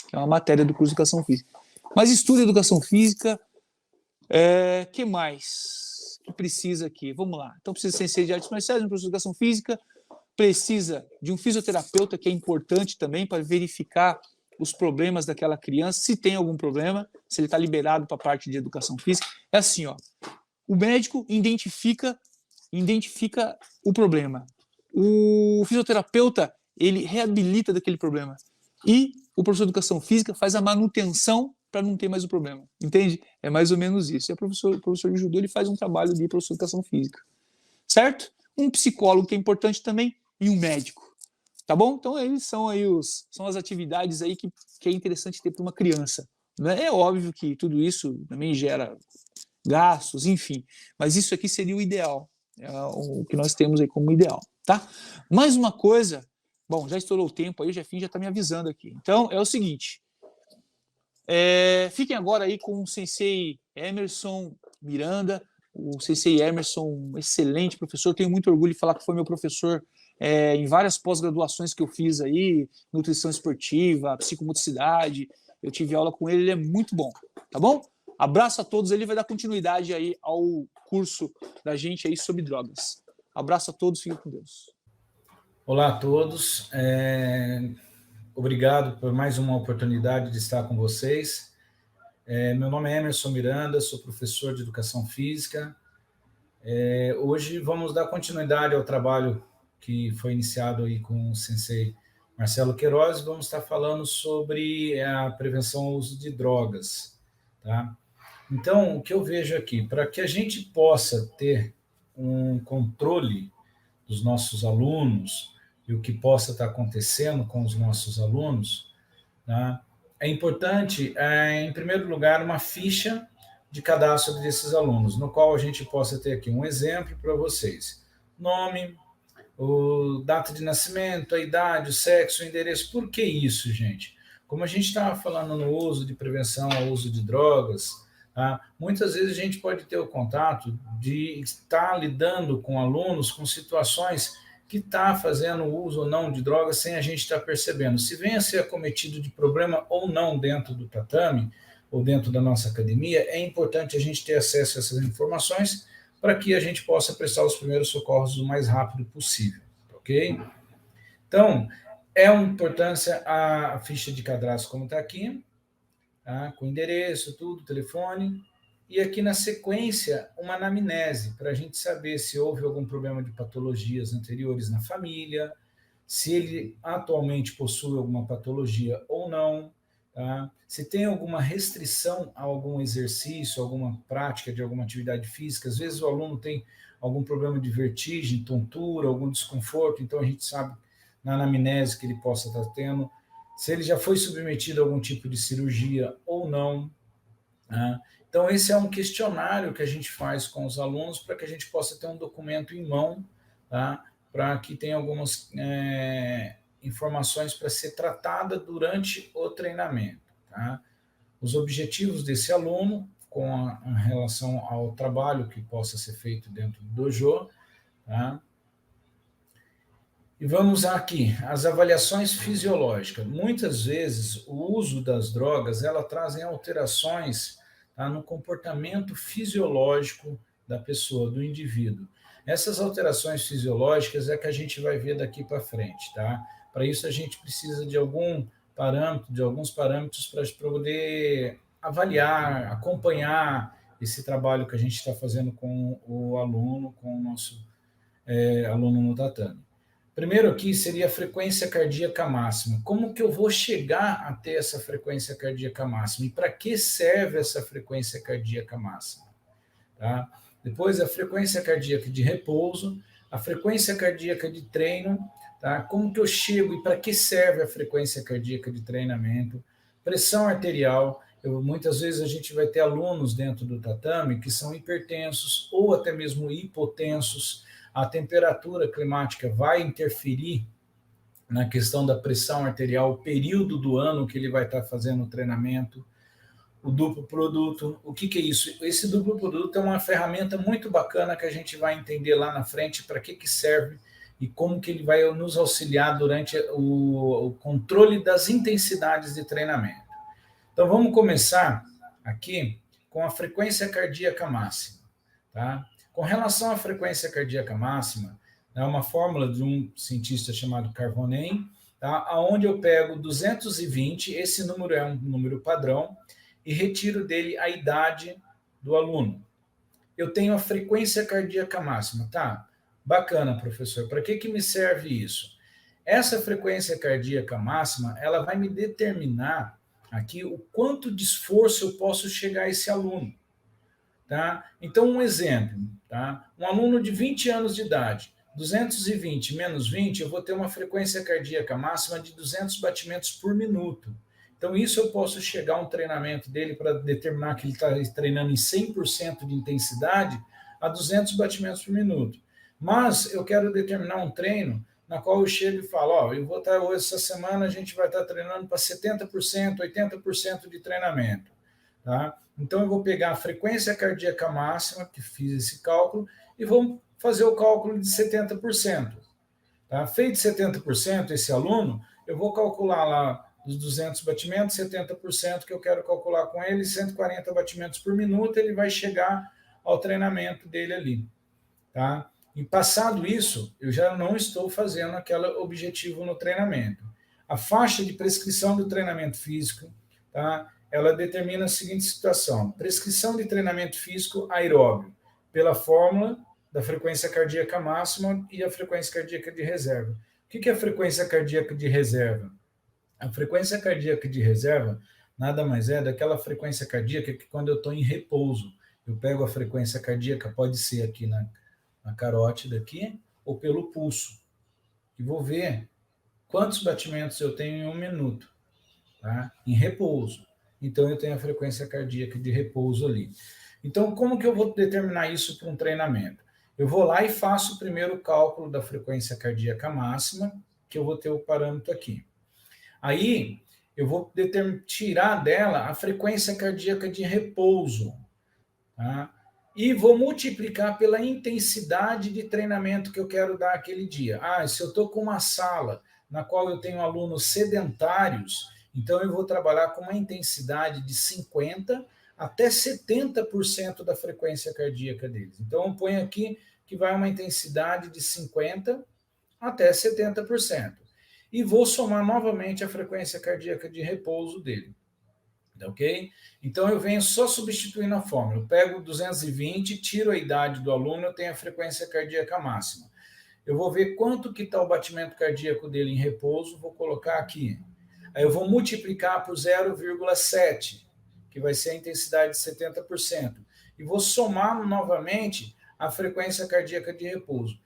Que é uma matéria do curso de Educação Física. Mas estuda Educação Física, que mais que precisa aqui? Vamos lá. Então, precisa de sensei de artes marciais, um professor de Educação Física, precisa de um fisioterapeuta, que é importante também para verificar os problemas daquela criança, se tem algum problema, se ele está liberado para a parte de educação física. É assim, ó, o médico identifica o problema. O fisioterapeuta, ele reabilita daquele problema. E o professor de educação física faz a manutenção para não ter mais o problema. Entende? É mais ou menos isso. E o professor de judô, ele faz um trabalho de professor de educação física. Certo? Um psicólogo, que é importante também, e um médico. Tá bom? Então, eles são aí são as atividades aí que é interessante ter para uma criança. Né? É óbvio que tudo isso também gera gastos, enfim. Mas isso aqui seria o ideal. É o que nós temos aí como ideal. Tá? Mais uma coisa. Bom, já estourou o tempo aí, o Jefinho já está me avisando aqui. Então, é o seguinte. Fiquem agora aí com o sensei Emerson Miranda. O sensei Emerson, um excelente professor. Tenho muito orgulho de falar que foi meu professor em várias pós-graduações que eu fiz aí, nutrição esportiva, psicomotricidade. Eu tive aula com ele, ele é muito bom, tá bom? Abraço a todos, ele vai dar continuidade aí ao curso da gente aí sobre drogas. Abraço a todos, fiquem com Deus. Olá a todos, obrigado por mais uma oportunidade de estar com vocês. Meu nome é Emerson Miranda, sou professor de Educação Física. Hoje vamos dar continuidade ao trabalho que foi iniciado aí com o sensei Marcelo Queiroz. Vamos estar falando sobre a prevenção ao uso de drogas, tá? Então, o que eu vejo aqui, para que a gente possa ter um controle dos nossos alunos e o que possa estar acontecendo com os nossos alunos, tá? É importante, em primeiro lugar, uma ficha de cadastro desses alunos, no qual a gente possa ter aqui um exemplo para vocês. Nome, data de nascimento, a idade, o sexo, o endereço. Por que isso, gente? Como a gente estava falando no uso de prevenção ao uso de drogas, tá? Muitas vezes a gente pode ter o contato de estar lidando com alunos com situações que está fazendo uso ou não de drogas sem a gente estar percebendo. Se vem a ser acometido de problema ou não dentro do tatame, ou dentro da nossa academia, é importante a gente ter acesso a essas informações para que a gente possa prestar os primeiros socorros o mais rápido possível, ok? Então, é uma importância a ficha de cadastro como está aqui, tá? Com endereço, tudo, telefone, e aqui na sequência uma anamnese, para a gente saber se houve algum problema de patologias anteriores na família, se ele atualmente possui alguma patologia ou não, tá? Se tem alguma restrição a algum exercício, alguma prática de alguma atividade física. Às vezes o aluno tem algum problema de vertigem, tontura, algum desconforto, então a gente sabe na anamnese que ele possa estar tendo, se ele já foi submetido a algum tipo de cirurgia ou não, tá? Então esse é um questionário que a gente faz com os alunos para que a gente possa ter um documento em mão, tá? Para que tenha algumas informações para ser tratada durante o treinamento, tá? Os objetivos desse aluno com a relação ao trabalho que possa ser feito dentro do dojo, tá? E vamos aqui, as avaliações fisiológicas. Muitas vezes o uso das drogas, ela trazem alterações, tá, no comportamento fisiológico da pessoa, do indivíduo. Essas alterações fisiológicas é que a gente vai ver daqui para frente, tá? Para isso a gente precisa de alguns parâmetros para poder avaliar, acompanhar esse trabalho que a gente está fazendo com o aluno, com o nosso aluno no tatame. Primeiro aqui seria a frequência cardíaca máxima. Como que eu vou chegar a ter essa frequência cardíaca máxima? E para que serve essa frequência cardíaca máxima? Tá? Depois a frequência cardíaca de repouso, a frequência cardíaca de treino, tá? Como que eu chego e para que serve a frequência cardíaca de treinamento? Pressão arterial. Muitas vezes a gente vai ter alunos dentro do tatame que são hipertensos ou até mesmo hipotensos. A temperatura climática vai interferir na questão da pressão arterial, o período do ano que ele vai estar fazendo o treinamento. O duplo produto, o que é isso? Esse duplo produto é uma ferramenta muito bacana que a gente vai entender lá na frente para que serve e como que ele vai nos auxiliar durante o controle das intensidades de treinamento. Então vamos começar aqui com a frequência cardíaca máxima, tá? Com relação à frequência cardíaca máxima, é uma fórmula de um cientista chamado Carbonen, tá? Onde eu pego 220, esse número é um número padrão, e retiro dele a idade do aluno. Eu tenho a frequência cardíaca máxima, tá? Bacana, professor. Para que me serve isso? Essa frequência cardíaca máxima, ela vai me determinar aqui o quanto de esforço eu posso chegar a esse aluno. Tá? Então, um exemplo, tá? Um aluno de 20 anos de idade, 220 menos 20, eu vou ter uma frequência cardíaca máxima de 200 batimentos por minuto. Então, isso eu posso chegar a um treinamento dele para determinar que ele está treinando em 100% de intensidade a 200 batimentos por minuto. Mas eu quero determinar um treino na qual eu chego e falo, ó, eu vou estar hoje, essa semana, a gente vai estar treinando para 70%, 80% de treinamento. Tá? Então, eu vou pegar a frequência cardíaca máxima, que fiz esse cálculo, e vou fazer o cálculo de 70%. Tá? Feito 70%, esse aluno, eu vou calcular lá dos 200 batimentos, 70% que eu quero calcular com ele, 140 batimentos por minuto, ele vai chegar ao treinamento dele ali. Tá? E passado isso, eu já não estou fazendo aquele objetivo no treinamento. A faixa de prescrição do treinamento físico, tá? Ela determina a seguinte situação: prescrição de treinamento físico aeróbio, pela fórmula da frequência cardíaca máxima e a frequência cardíaca de reserva. O que é a frequência cardíaca de reserva? A frequência cardíaca de reserva nada mais é daquela frequência cardíaca que quando eu estou em repouso, eu pego a frequência cardíaca, pode ser aqui na carótida aqui, ou pelo pulso, e vou ver quantos batimentos eu tenho em um minuto, tá? Em repouso. Então, eu tenho a frequência cardíaca de repouso ali. Então, como que eu vou determinar isso para um treinamento? Eu vou lá e faço o primeiro cálculo da frequência cardíaca máxima, que eu vou ter o parâmetro aqui. Aí, eu vou tirar dela a frequência cardíaca de repouso, tá? E vou multiplicar pela intensidade de treinamento que eu quero dar aquele dia. Se eu estou com uma sala na qual eu tenho alunos sedentários, então eu vou trabalhar com uma intensidade de 50% até 70% da frequência cardíaca deles. Então eu ponho aqui que vai uma intensidade de 50% até 70%. E vou somar novamente a frequência cardíaca de repouso dele. Ok? Então eu venho só substituindo a fórmula. Eu pego 220, tiro a idade do aluno, eu tenho a frequência cardíaca máxima. Eu vou ver quanto que está o batimento cardíaco dele em repouso, vou colocar aqui. Aí eu vou multiplicar por 0,7, que vai ser a intensidade de 70%. E vou somar novamente a frequência cardíaca de repouso.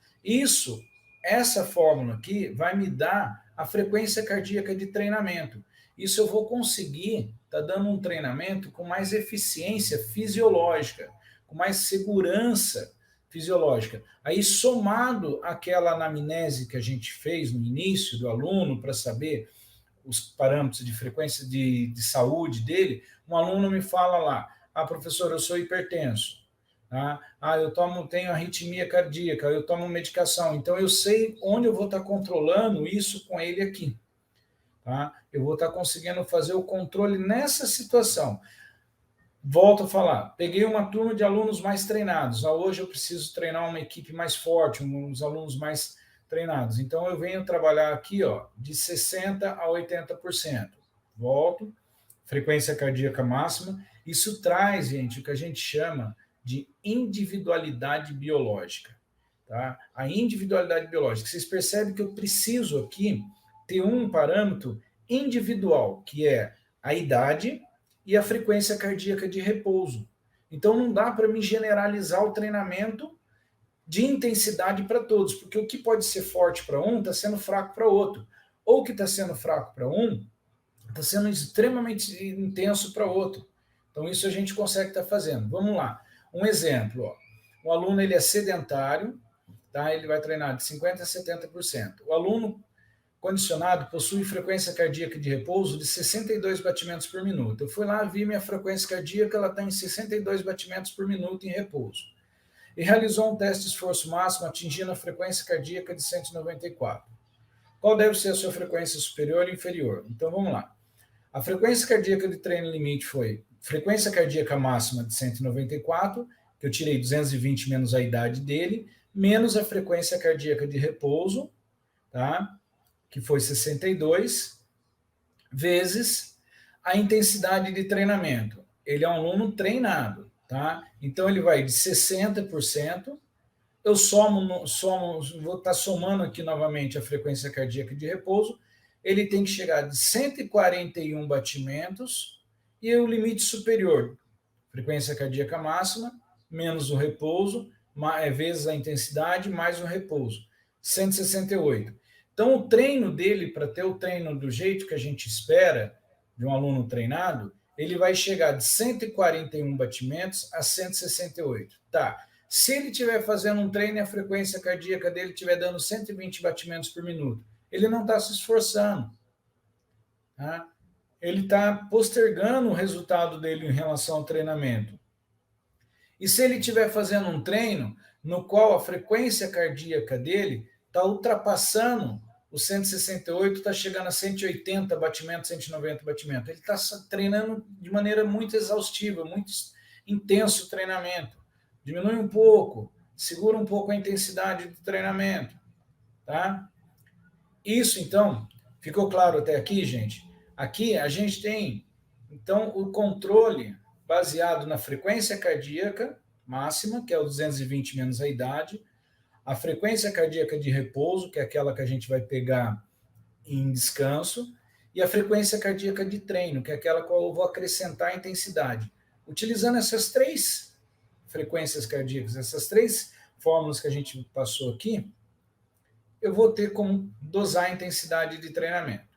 Essa fórmula aqui vai me dar a frequência cardíaca de treinamento. Isso eu vou conseguir dando um treinamento com mais eficiência fisiológica, com mais segurança fisiológica. Aí, somado àquela anamnese que a gente fez no início do aluno, para saber os parâmetros de frequência de saúde dele, um aluno me fala lá, professor, eu sou hipertenso. Eu tenho arritmia cardíaca, eu tomo medicação, então eu sei onde eu vou estar controlando isso com ele aqui. Eu vou estar conseguindo fazer o controle nessa situação. Volto a falar, peguei uma turma de alunos mais treinados. Hoje eu preciso treinar uma equipe mais forte, uns alunos mais treinados. Então eu venho trabalhar aqui de 60% a 80%. Volto, frequência cardíaca máxima. Isso traz, gente, o que a gente chama de individualidade biológica. Tá? A individualidade biológica. Vocês percebem que eu preciso aqui ter um parâmetro individual, que é a idade e a frequência cardíaca de repouso. Então, não dá para me generalizar o treinamento de intensidade para todos, porque o que pode ser forte para um está sendo fraco para outro. Ou o que está sendo fraco para um está sendo extremamente intenso para outro. Então, isso a gente consegue estar fazendo. Vamos lá. Um exemplo. O aluno ele é sedentário, tá? Ele vai treinar de 50% a 70%. O aluno condicionado possui frequência cardíaca de repouso de 62 batimentos por minuto. Eu fui lá, vi minha frequência cardíaca, ela está em 62 batimentos por minuto em repouso. E realizou um teste de esforço máximo atingindo a frequência cardíaca de 194. Qual deve ser a sua frequência superior e inferior? Então vamos lá. A frequência cardíaca de treino limite foi frequência cardíaca máxima de 194, que eu tirei 220 menos a idade dele, menos a frequência cardíaca de repouso, tá? Que foi 62, vezes a intensidade de treinamento. Ele é um aluno treinado, tá? Então ele vai de 60%, eu vou estar somando aqui novamente a frequência cardíaca de repouso, ele tem que chegar de 141 batimentos e o limite superior, frequência cardíaca máxima, menos o repouso, vezes a intensidade, mais o repouso, 168. Então, o treino dele, para ter o treino do jeito que a gente espera de um aluno treinado, ele vai chegar de 141 batimentos a 168. Tá. Se ele estiver fazendo um treino e a frequência cardíaca dele estiver dando 120 batimentos por minuto, ele não está se esforçando. Tá? Ele está postergando o resultado dele em relação ao treinamento. E se ele estiver fazendo um treino no qual a frequência cardíaca dele está ultrapassando os 168, está chegando a 180 batimentos, 190 batimentos. Ele está treinando de maneira muito exaustiva, muito intenso o treinamento. Diminui um pouco, segura um pouco a intensidade do treinamento. Tá? Isso, então, ficou claro até aqui, gente? Aqui a gente tem, então, o controle baseado na frequência cardíaca máxima, que é o 220 menos a idade, a frequência cardíaca de repouso, que é aquela que a gente vai pegar em descanso, e a frequência cardíaca de treino, que é aquela que eu vou acrescentar a intensidade. Utilizando essas três frequências cardíacas, essas três fórmulas que a gente passou aqui, eu vou ter como dosar a intensidade de treinamento.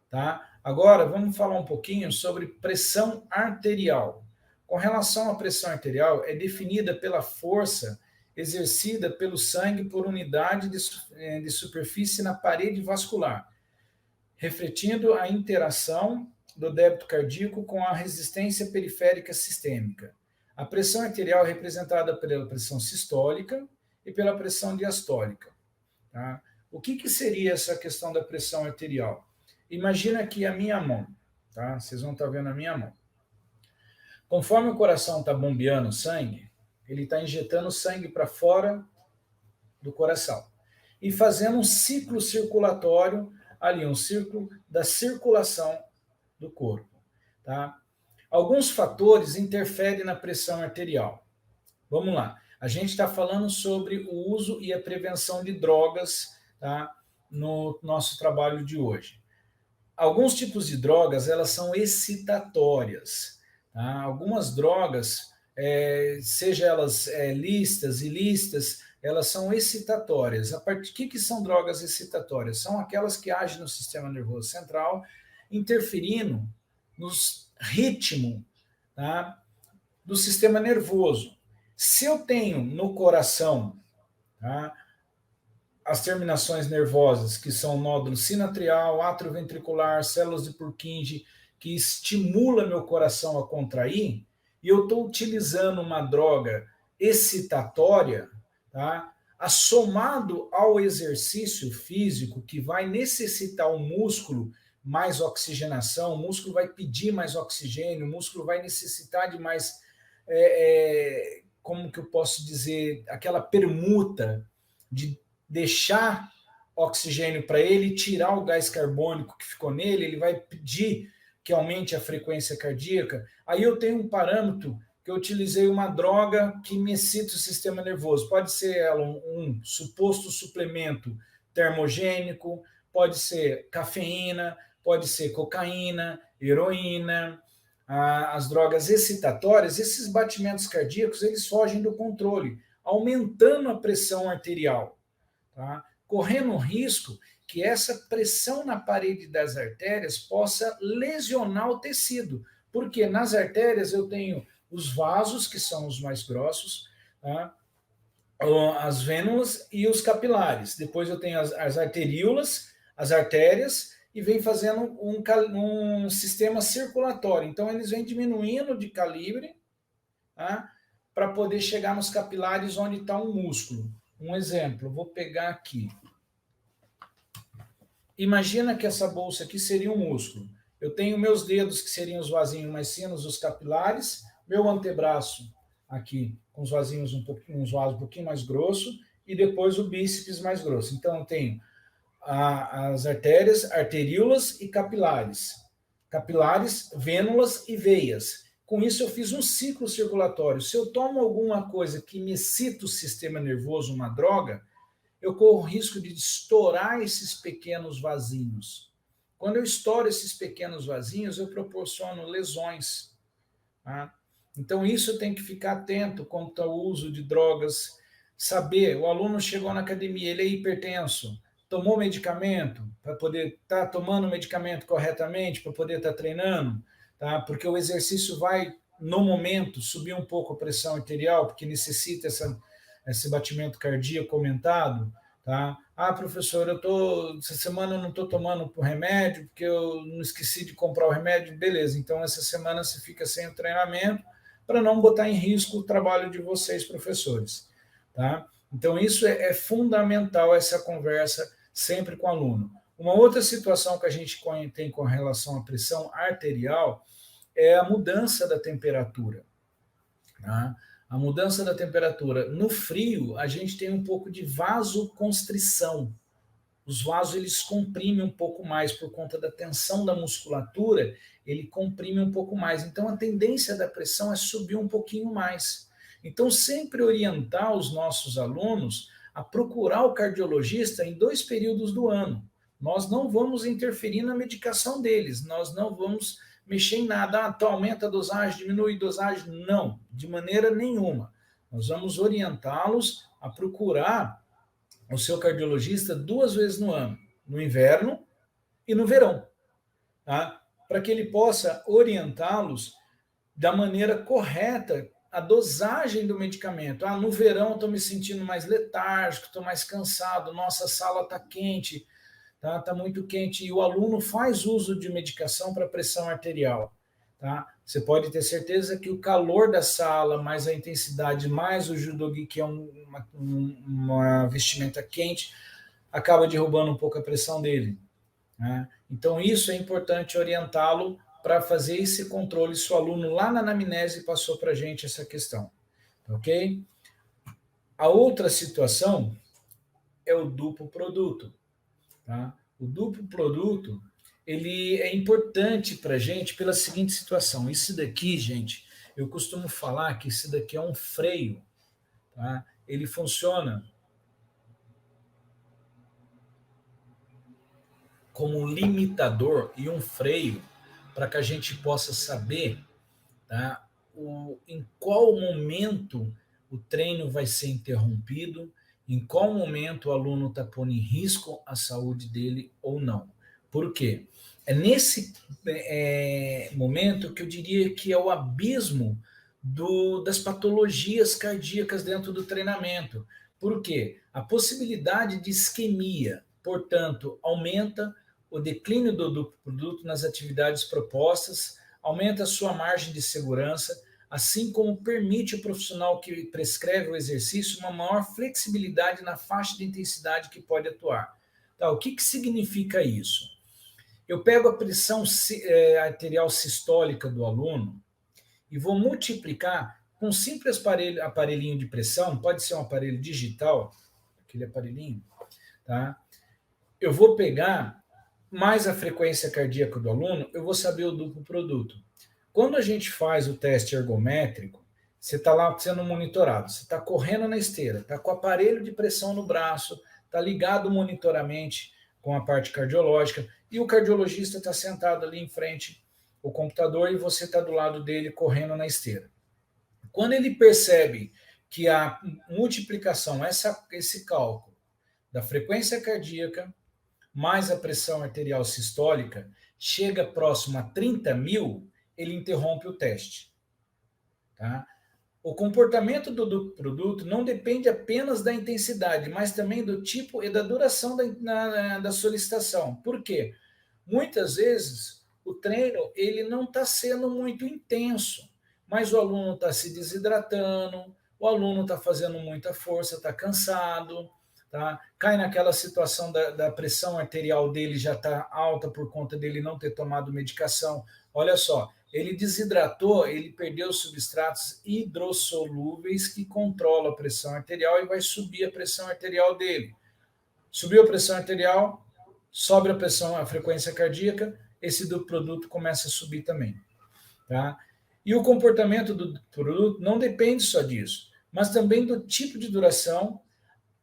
Tá? Agora, vamos falar um pouquinho sobre pressão arterial. Com relação à pressão arterial, é definida pela força exercida pelo sangue por unidade de superfície na parede vascular, refletindo a interação do débito cardíaco com a resistência periférica sistêmica. A pressão arterial é representada pela pressão sistólica e pela pressão diastólica. Tá? O que seria essa questão da pressão arterial? Imagina aqui a minha mão. Tá? Vocês vão estar vendo a minha mão. Conforme o coração está bombeando sangue, ele está injetando sangue para fora do coração e fazendo um ciclo circulatório ali, um círculo da circulação do corpo. Tá? Alguns fatores interferem na pressão arterial. Vamos lá. A gente está falando sobre o uso e a prevenção de drogas, tá, no nosso trabalho de hoje. Alguns tipos de drogas, elas são excitatórias. Tá? Algumas drogas, seja elas lícitas, ilícitas, elas são excitatórias. O que são drogas excitatórias? São aquelas que agem no sistema nervoso central, interferindo no ritmo, tá, do sistema nervoso. Se eu tenho no coração, tá, as terminações nervosas, que são nódulo sinatrial, atrioventricular, células de Purkinje, que estimula meu coração a contrair, e eu estou utilizando uma droga excitatória, tá, assomado ao exercício físico, que vai necessitar o músculo mais oxigenação, o músculo vai pedir mais oxigênio, o músculo vai necessitar de mais, como que eu posso dizer, aquela permuta de deixar oxigênio para ele e tirar o gás carbônico que ficou nele, ele vai pedir que aumente a frequência cardíaca. Aí eu tenho um parâmetro que eu utilizei uma droga que me excita o sistema nervoso. Pode ser um suposto suplemento termogênico, pode ser cafeína, pode ser cocaína, heroína, as drogas excitatórias. Esses batimentos cardíacos, eles fogem do controle, aumentando a pressão arterial, tá? Correndo o risco que essa pressão na parede das artérias possa lesionar o tecido, porque nas artérias eu tenho os vasos, que são os mais grossos, tá? As vênulas e os capilares. Depois eu tenho as arteríolas, as artérias, e vem fazendo um sistema circulatório. Então, eles vêm diminuindo de calibre, tá, para poder chegar nos capilares onde está um músculo. Um exemplo, vou pegar aqui. Imagina que essa bolsa aqui seria um músculo. Eu tenho meus dedos, que seriam os vasinhos mais finos, os capilares, meu antebraço aqui, com os vasinhos uns vasos um pouquinho mais grosso, e depois o bíceps mais grosso. Então, eu tenho as artérias, arteríolas e capilares. Capilares, vênulas e veias. Com isso, eu fiz um ciclo circulatório. Se eu tomo alguma coisa que me excita o sistema nervoso, uma droga, eu corro o risco de estourar esses pequenos vasinhos. Quando eu estouro esses pequenos vasinhos, eu proporciono lesões. Tá? Então, isso tem que ficar atento quanto ao uso de drogas. Saber, o aluno chegou na academia, ele é hipertenso, tomou medicamento para poder estar tomando medicamento corretamente, para poder estar treinando, tá? Porque o exercício vai, no momento, subir um pouco a pressão arterial, porque necessita esse batimento cardíaco aumentado, tá? Ah, professor, essa semana eu não estou tomando o remédio, porque eu não esqueci de comprar o remédio. Beleza, então essa semana você fica sem o treinamento, para não botar em risco o trabalho de vocês, professores, tá? Então, isso é fundamental, essa conversa sempre com o aluno. Uma outra situação que a gente tem com relação à pressão arterial é a mudança da temperatura. Tá? A mudança da temperatura. No frio, a gente tem um pouco de vasoconstrição. Os vasos, eles comprimem um pouco mais por conta da tensão da musculatura, ele comprime um pouco mais. Então, a tendência da pressão é subir um pouquinho mais. Então, sempre orientar os nossos alunos a procurar o cardiologista em 2 períodos do ano. Nós não vamos interferir na medicação deles, nós não vamos mexer em nada. Ah, aumenta a dosagem, diminui a dosagem. Não, de maneira nenhuma. Nós vamos orientá-los a procurar o seu cardiologista 2 vezes no ano, no inverno e no verão, tá? Para que ele possa orientá-los da maneira correta a dosagem do medicamento. Ah, no verão estou me sentindo mais letárgico, estou mais cansado, nossa, a sala está quente, tá? Tá muito quente e o aluno faz uso de medicação para pressão arterial, tá? Você pode ter certeza que o calor da sala, mais a intensidade, mais o judogi, que é uma vestimenta quente, acaba derrubando um pouco a pressão dele, né? Então, isso é importante orientá-lo para fazer esse controle. Se o aluno lá na anamnese passou para a gente essa questão, ok? A outra situação é o duplo produto, tá? O duplo produto, ele é importante para a gente pela seguinte situação. Isso daqui, gente, eu costumo falar que isso daqui é um freio, tá? Ele funciona como um limitador e um freio para que a gente possa saber, tá, em qual momento o treino vai ser interrompido, em qual momento o aluno está pondo em risco a saúde dele ou não. Por quê? É nesse momento que eu diria que é o abismo das patologias cardíacas dentro do treinamento. Por quê? A possibilidade de isquemia, portanto, aumenta o declínio do produto nas atividades propostas, aumenta a sua margem de segurança, assim como permite ao profissional que prescreve o exercício uma maior flexibilidade na faixa de intensidade que pode atuar. Tá, o que significa isso? Eu pego a pressão arterial sistólica do aluno e vou multiplicar com um simples aparelhinho de pressão, pode ser um aparelho digital, aquele aparelhinho, tá? Eu vou pegar mais a frequência cardíaca do aluno, eu vou saber o duplo produto. Quando a gente faz o teste ergométrico, você está lá sendo monitorado, você está correndo na esteira, está com o aparelho de pressão no braço, está ligado monitoramente com a parte cardiológica, e o cardiologista está sentado ali em frente ao computador e você está do lado dele correndo na esteira. Quando ele percebe que a multiplicação, esse cálculo da frequência cardíaca mais a pressão arterial sistólica chega próximo a 30.000, ele interrompe o teste. Tá? O comportamento do produto não depende apenas da intensidade, mas também do tipo e da duração da solicitação. Por quê? Muitas vezes o treino ele não está sendo muito intenso, mas o aluno está se desidratando, o aluno está fazendo muita força, está cansado, tá? Cai naquela situação da pressão arterial dele já está alta por conta dele não ter tomado medicação. Olha só, ele desidratou, ele perdeu substratos hidrossolúveis que controlam a pressão arterial e vai subir a pressão arterial dele. Subiu a pressão arterial, sobe a pressão, a frequência cardíaca, esse do produto começa a subir também, tá? E o comportamento do produto não depende só disso, mas também do tipo de duração.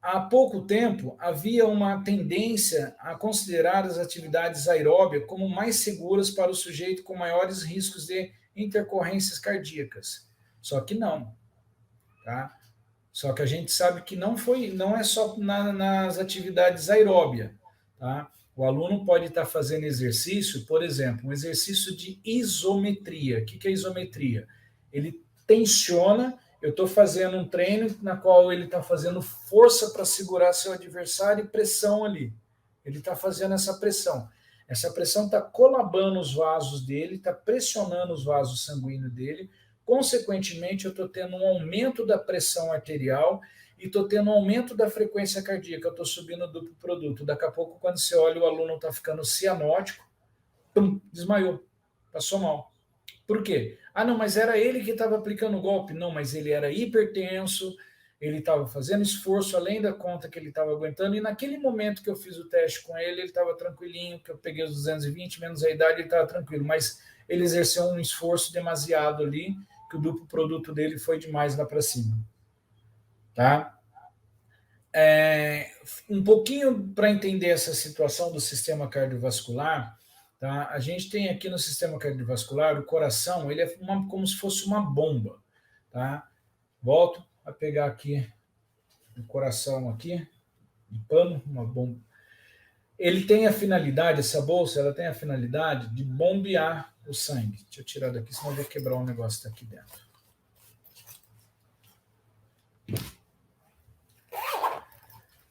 Há pouco tempo havia uma tendência a considerar as atividades aeróbias como mais seguras para o sujeito com maiores riscos de intercorrências cardíacas. Só que não, tá? Só que a gente sabe que não é só nas atividades aeróbias, tá? O aluno pode estar fazendo exercício, por exemplo, um exercício de isometria. O que é isometria? Ele tensiona, eu estou fazendo um treino na qual ele está fazendo força para segurar seu adversário e pressão ali. Ele está fazendo essa pressão. Essa pressão está colabando os vasos dele, está pressionando os vasos sanguíneos dele. Consequentemente, eu estou tendo um aumento da pressão arterial e estou tendo um aumento da frequência cardíaca, eu estou subindo o duplo produto. Daqui a pouco, quando você olha, o aluno está ficando cianótico, desmaiou, passou mal. Por quê? Ah, não, mas era ele que estava aplicando o golpe. Não, mas ele era hipertenso, ele estava fazendo esforço além da conta que ele estava aguentando, e naquele momento que eu fiz o teste com ele estava tranquilinho, que eu peguei os 220, menos a idade, ele estava tranquilo, mas ele exerceu um esforço demasiado ali, que o duplo produto dele foi demais lá para cima. Tá? Um pouquinho para entender essa situação do sistema cardiovascular, tá? A gente tem aqui no sistema cardiovascular, o coração, ele é como se fosse uma bomba. Tá? Volto a pegar aqui o coração aqui, de pano, uma bomba. Ele tem a finalidade, essa bolsa, ela tem a finalidade de bombear o sangue. Deixa eu tirar daqui, senão eu vou quebrar um negócio que está aqui dentro.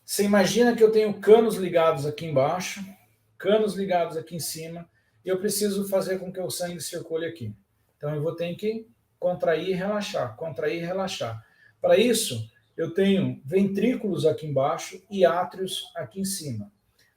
Você imagina que eu tenho canos ligados aqui embaixo, canos ligados aqui em cima, e eu preciso fazer com que o sangue circule aqui. Então, eu vou ter que contrair e relaxar, contrair e relaxar. Para isso, eu tenho ventrículos aqui embaixo e átrios aqui em cima.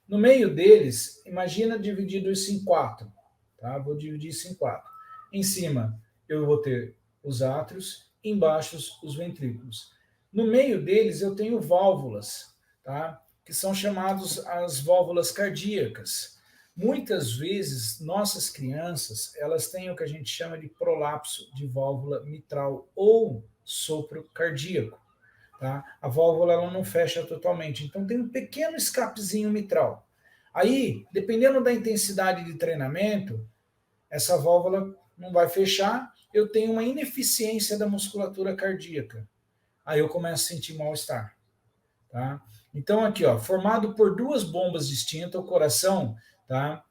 No meio deles, imagina dividido isso em 4. Tá? Vou dividir isso em 4. Em cima, eu vou ter os átrios, embaixo os ventrículos. No meio deles, eu tenho válvulas, tá? Que são chamadas as válvulas cardíacas. Muitas vezes, nossas crianças, elas têm o que a gente chama de prolapso de válvula mitral ou sopro cardíaco. Tá? A válvula ela não fecha totalmente, então tem um pequeno escapezinho mitral. Aí, dependendo da intensidade de treinamento, essa válvula não vai fechar, eu tenho uma ineficiência da musculatura cardíaca. Aí eu começo a sentir mal-estar. Tá? Então, aqui, ó, formado por duas bombas distintas, o coração, tá?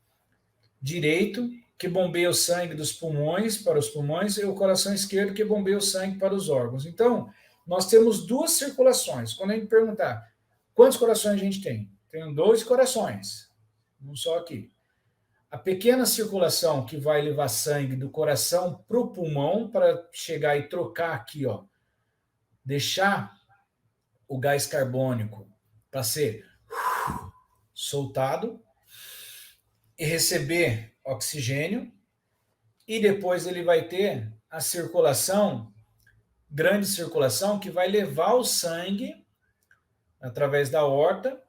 Direito, que bombeia o sangue dos pulmões para os pulmões, e o coração esquerdo, que bombeia o sangue para os órgãos. Então, nós temos duas circulações. Quando a gente perguntar quantos corações a gente tem, tenho 2 corações, um só aqui. A pequena circulação que vai levar sangue do coração para o pulmão, para chegar e trocar aqui, ó, deixar o gás carbônico para ser soltado e receber oxigênio, e depois ele vai ter a circulação, grande circulação, que vai levar o sangue através da aorta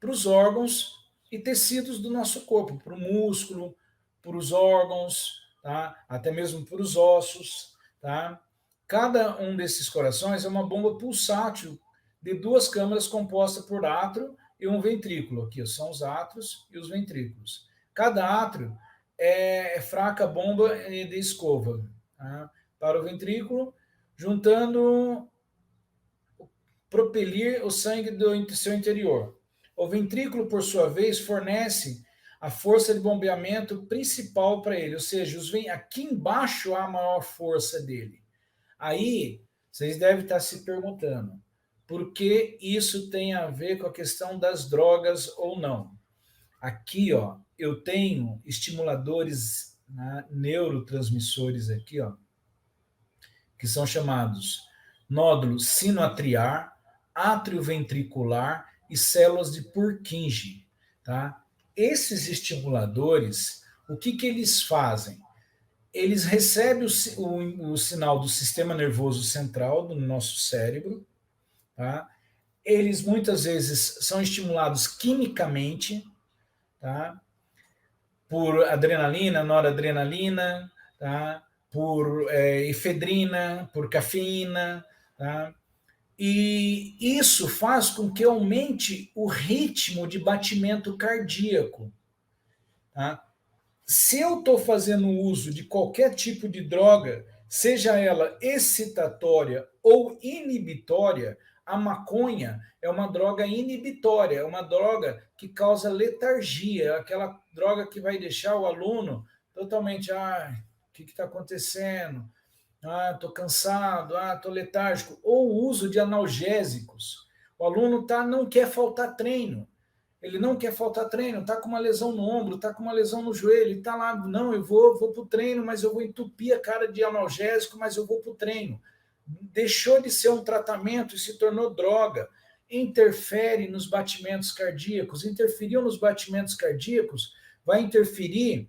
para os órgãos e tecidos do nosso corpo, para o músculo, para os órgãos, tá? Até mesmo para os ossos. Tá? Cada um desses corações é uma bomba pulsátil de 2 câmaras compostas por átrio e um ventrículo. Aqui são os átrios e os ventrículos. Cada átrio é fraca bomba de escova, tá? Para o ventrículo, juntando, propelir o sangue do seu interior. O ventrículo, por sua vez, fornece a força de bombeamento principal para ele, ou seja, aqui embaixo há a maior força dele. Aí, vocês devem estar se perguntando, por que isso tem a ver com a questão das drogas ou não? Aqui, ó, eu tenho estimuladores, né, neurotransmissores aqui, ó, que são chamados nódulo sinoatriar, átrio ventricular e células de Purkinje, tá? Esses estimuladores, o que eles fazem? Eles recebem o sinal do sistema nervoso central do nosso cérebro, tá? Eles muitas vezes são estimulados quimicamente, tá? Por adrenalina, noradrenalina, tá? Por efedrina, por cafeína, tá? E isso faz com que aumente o ritmo de batimento cardíaco. Tá? Se eu estou fazendo uso de qualquer tipo de droga, seja ela excitatória ou inibitória, a maconha é uma droga inibitória, é uma droga que causa letargia, é aquela droga que vai deixar o aluno totalmente, o que está acontecendo? Estou cansado, estou letárgico. Ou o uso de analgésicos. O aluno não quer faltar treino. Ele não quer faltar treino, está com uma lesão no ombro, está com uma lesão no joelho, está lá, não, eu vou para o treino, mas eu vou entupir a cara de analgésico, mas eu vou para o treino. Deixou de ser um tratamento e se tornou droga. Interfere nos batimentos cardíacos. Interferiu nos batimentos cardíacos, vai interferir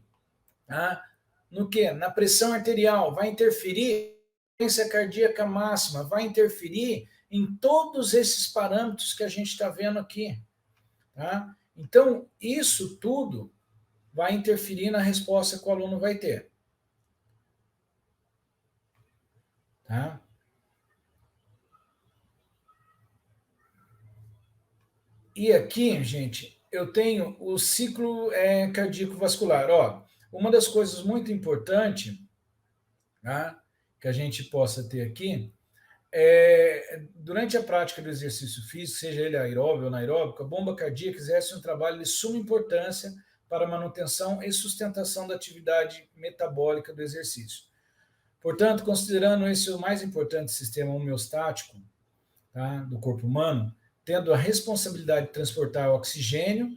no quê? Na pressão arterial, vai interferir na frequência cardíaca máxima, vai interferir em todos esses parâmetros que a gente está vendo aqui. Tá? Então, isso tudo vai interferir na resposta que o aluno vai ter. Tá? E aqui, gente, eu tenho o ciclo cardíaco vascular. Ó, uma das coisas muito importantes, tá, que a gente possa ter aqui, durante a prática do exercício físico, seja ele aeróbio ou anaeróbico, a bomba cardíaca exerce um trabalho de suma importância para a manutenção e sustentação da atividade metabólica do exercício. Portanto, considerando esse o mais importante sistema homeostático, tá, do corpo humano, tendo a responsabilidade de transportar o oxigênio,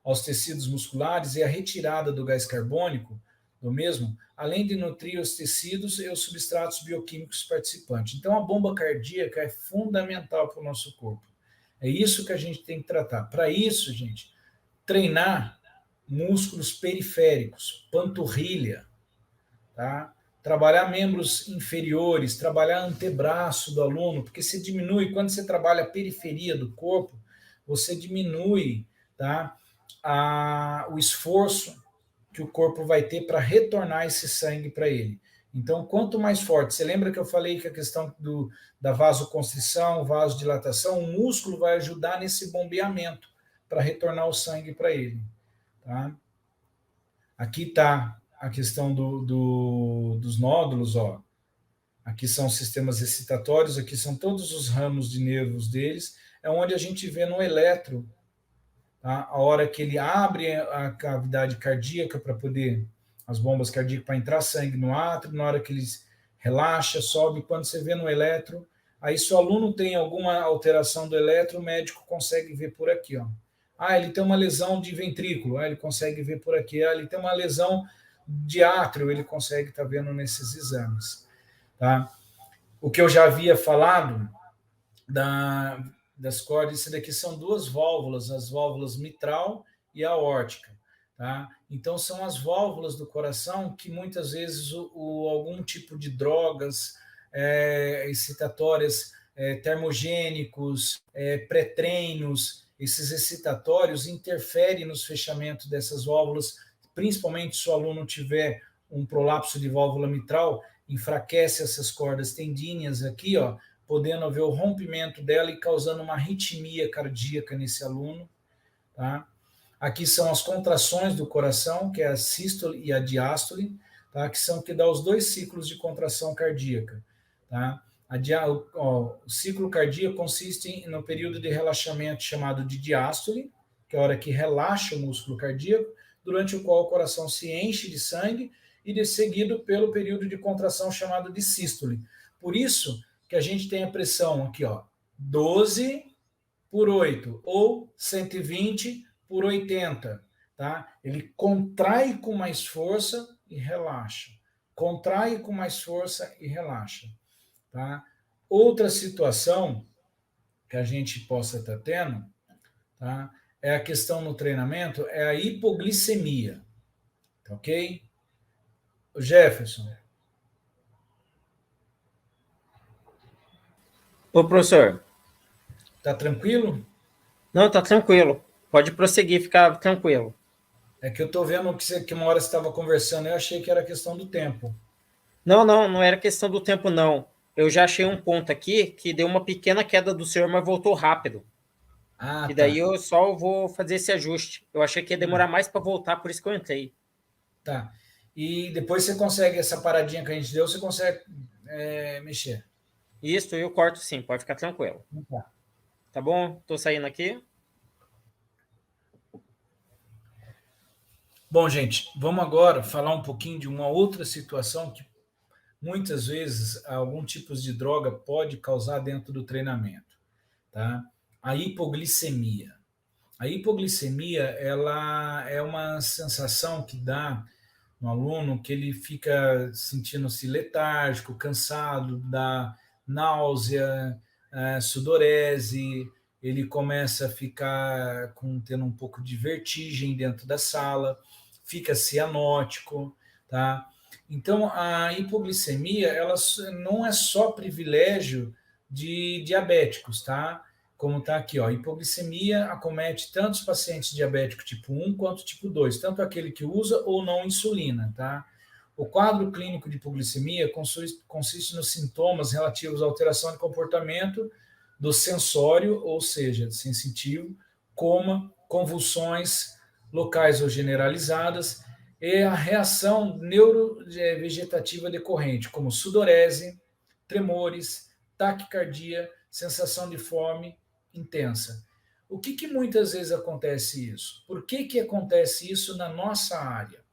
aos tecidos musculares e a retirada do gás carbônico do mesmo, além de nutrir os tecidos e os substratos bioquímicos participantes. Então, a bomba cardíaca é fundamental para o nosso corpo. É isso que a gente tem que tratar. Para isso, gente, treinar músculos periféricos, panturrilha, tá? Trabalhar membros inferiores, trabalhar antebraço do aluno, porque se diminui, quando você trabalha a periferia do corpo, você diminui, tá? O esforço que o corpo vai ter para retornar esse sangue para ele. Então, quanto mais forte, você lembra que eu falei que a questão da vasoconstrição, vasodilatação, o músculo vai ajudar nesse bombeamento para retornar o sangue para ele. Tá? Aqui está a questão dos nódulos, ó. Aqui são os sistemas excitatórios, aqui são todos os ramos de nervos deles, é onde a gente vê no eletro, tá? A hora que ele abre a cavidade cardíaca para poder, as bombas cardíacas para entrar sangue no átrio, na hora que ele relaxa, sobe, quando você vê no eletro, aí se o aluno tem alguma alteração do eletro, o médico consegue ver por aqui, ó. Ah, ele tem uma lesão de ventrículo, ele consegue ver por aqui. Ah, ele tem uma lesão de átrio, ele consegue estar vendo nesses exames. Tá? O que eu já havia falado das cordas, isso daqui são duas válvulas, as válvulas mitral e aórtica. Tá? Então, são as válvulas do coração que muitas vezes algum tipo de drogas excitatórias, termogênicos, pré-treinos, esses excitatórios interferem nos fechamentos dessas válvulas, principalmente se o aluno tiver um prolapso de válvula mitral, enfraquece essas cordas tendíneas aqui, ó, podendo haver o rompimento dela e causando uma arritmia cardíaca nesse aluno. Tá? Aqui são as contrações do coração, que é a sístole e a diástole, tá? Que são que dá os dois ciclos de contração cardíaca. Tá? O ciclo cardíaco consiste no período de relaxamento chamado de diástole, que é a hora que relaxa o músculo cardíaco, durante o qual o coração se enche de sangue, e de seguido pelo período de contração chamado de sístole. Por isso que a gente tem a pressão aqui, ó, 12 por 8, ou 120 por 80, tá? Ele contrai com mais força e relaxa. Contrai com mais força e relaxa. Tá? Outra situação que a gente possa estar tendo, tá? É a questão no treinamento, é a hipoglicemia, tá ok? O Jefferson. Ô, professor. Tá tranquilo? Não, tá tranquilo. Pode prosseguir, ficar tranquilo. É que eu tô vendo que uma hora você estava conversando, eu achei que era questão do tempo. Não era questão do tempo, não. Eu já achei um ponto aqui que deu uma pequena queda do senhor, mas voltou rápido. Ah, E tá. daí eu só vou fazer esse ajuste. Eu achei que ia demorar mais para voltar, por isso que eu entrei. Tá. E depois você consegue, essa paradinha que a gente deu, você consegue mexer. Isso, eu corto sim, pode ficar tranquilo. Tá. Tá bom? Tô saindo aqui. Bom, gente, vamos agora falar um pouquinho de uma outra situação que muitas vezes algum tipo de droga pode causar dentro do treinamento, tá? A hipoglicemia. A hipoglicemia, ela é uma sensação que dá no aluno que ele fica sentindo-se letárgico, cansado, dá náusea, sudorese, ele começa a ficar tendo um pouco de vertigem dentro da sala, fica cianótico, tá? Então, a hipoglicemia, ela não é só privilégio de diabéticos, tá? Como está aqui, ó, hipoglicemia acomete tanto os pacientes diabéticos tipo 1 quanto tipo 2, tanto aquele que usa ou não insulina, tá? O quadro clínico de hipoglicemia consiste nos sintomas relativos à alteração de comportamento do sensório, ou seja, sensitivo, coma, convulsões locais ou generalizadas, e a reação neurovegetativa decorrente, como sudorese, tremores, taquicardia, sensação de fome intensa. O que muitas vezes acontece isso? Por que acontece isso na nossa área?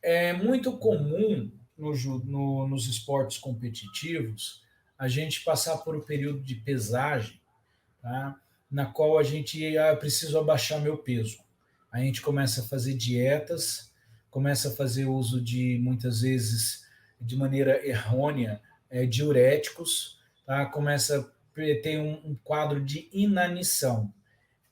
É muito comum nos esportes competitivos a gente passar por um período de pesagem, tá? na qual a gente preciso abaixar meu peso. A gente começa a fazer dietas, começa a fazer uso de, muitas vezes, de maneira errônea, diuréticos, tá? Começa a ter um quadro de inanição.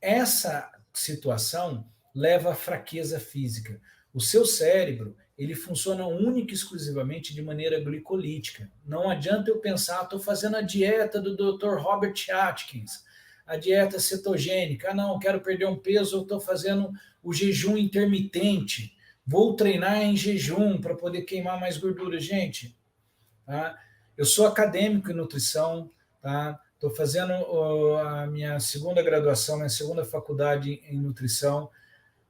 Essa situação leva à fraqueza física. O seu cérebro, ele funciona única e exclusivamente de maneira glicolítica. Não adianta eu pensar, estou fazendo a dieta do Dr. Robert Atkins, a dieta cetogênica. Não, quero perder um peso, eu estou fazendo o jejum intermitente. Vou treinar em jejum para poder queimar mais gordura. Gente, tá? Eu sou acadêmico em nutrição, tá? Estou fazendo a minha segunda graduação, minha segunda faculdade em nutrição,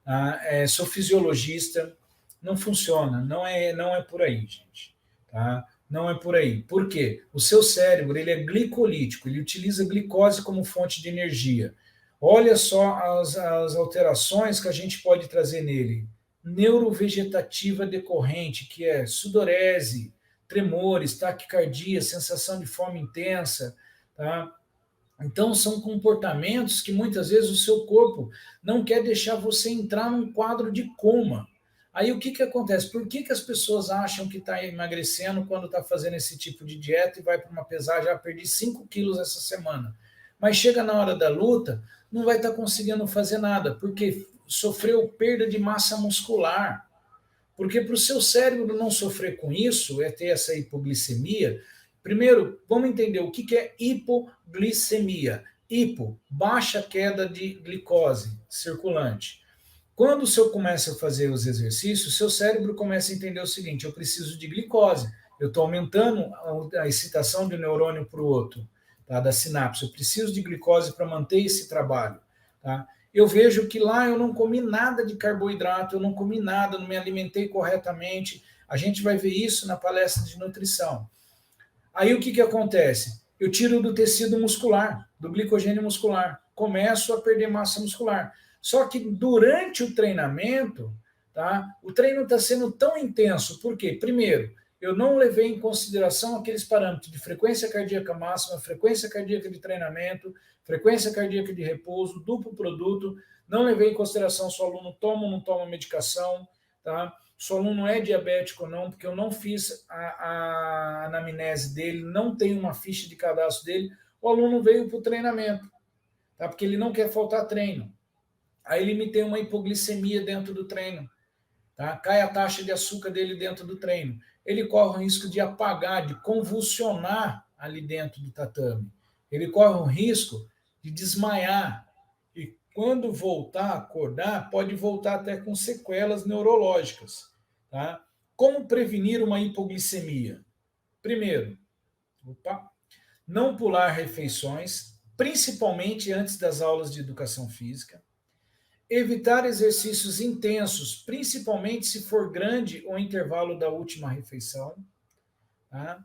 tá? Sou fisiologista, não funciona, não é por aí, gente, tá? Não é por aí. Por quê? O seu cérebro, ele é glicolítico, ele utiliza glicose como fonte de energia. Olha só as alterações que a gente pode trazer nele. Neurovegetativa decorrente, que é sudorese, tremores, taquicardia, sensação de fome intensa, tá? Então, são comportamentos que muitas vezes o seu corpo não quer deixar você entrar num quadro de coma. Aí, o que acontece? Por que as pessoas acham que está emagrecendo quando está fazendo esse tipo de dieta e vai para uma pesagem, já perdi 5 quilos essa semana, mas chega na hora da luta, não vai estar conseguindo fazer nada, porque sofreu perda de massa muscular. Porque para o seu cérebro não sofrer com isso, ter essa hipoglicemia, primeiro, vamos entender o que é hipoglicemia. Hipo, baixa queda de glicose circulante. Quando o seu começa a fazer os exercícios, o seu cérebro começa a entender o seguinte, eu preciso de glicose, eu estou aumentando a excitação de um neurônio para o outro, tá, da sinapse, eu preciso de glicose para manter esse trabalho. Tá? Eu vejo que lá eu não comi nada de carboidrato, eu não comi nada, não me alimentei corretamente. A gente vai ver isso na palestra de nutrição. Aí o que acontece? Eu tiro do tecido muscular, do glicogênio muscular, começo a perder massa muscular. Só que durante o treinamento, tá, o treino está sendo tão intenso, por quê? Primeiro, eu não levei em consideração aqueles parâmetros de frequência cardíaca máxima, frequência cardíaca de treinamento, frequência cardíaca de repouso, duplo produto, não levei em consideração se o aluno toma ou não toma medicação, tá? Se o aluno é diabético ou não, porque eu não fiz a anamnese dele, não tem uma ficha de cadastro dele, o aluno veio para o treinamento, tá? Porque ele não quer faltar treino. Aí ele me tem uma hipoglicemia dentro do treino, tá? Cai a taxa de açúcar dele dentro do treino. Ele corre o risco de apagar, de convulsionar ali dentro do tatame. Ele corre o risco de desmaiar. E quando voltar a acordar, pode voltar até com sequelas neurológicas. Tá? Como prevenir uma hipoglicemia? Primeiro, não pular refeições, principalmente antes das aulas de educação física. Evitar exercícios intensos, principalmente se for grande o intervalo da última refeição. Tá?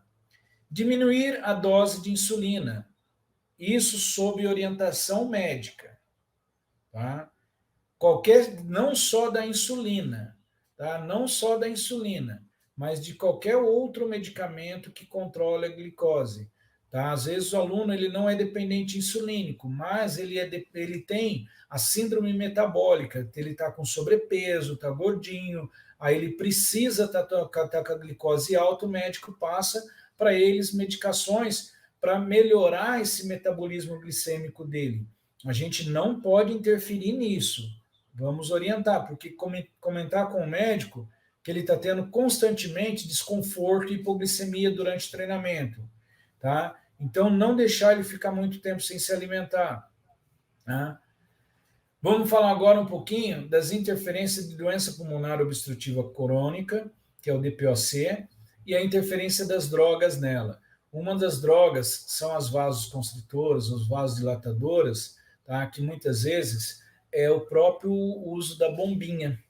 Diminuir a dose de insulina, isso sob orientação médica. Tá? Não só da insulina, tá? Não só da insulina, mas de qualquer outro medicamento que controle a glicose. Tá? Às vezes o aluno ele não é dependente insulínico, mas ele tem a síndrome metabólica, ele está com sobrepeso, está gordinho, aí ele precisa estar com a glicose alta, o médico passa para eles medicações para melhorar esse metabolismo glicêmico dele. A gente não pode interferir nisso. Vamos orientar, porque comentar com o médico que ele está tendo constantemente desconforto e hipoglicemia durante o treinamento. Tá? Então, não deixar ele ficar muito tempo sem se alimentar. Tá? Vamos falar agora um pouquinho das interferências de doença pulmonar obstrutiva crônica, que é o DPOC, e a interferência das drogas nela. Uma das drogas são as vasoconstritoras, os vasodilatadoras, tá? Que muitas vezes é o próprio uso da bombinha.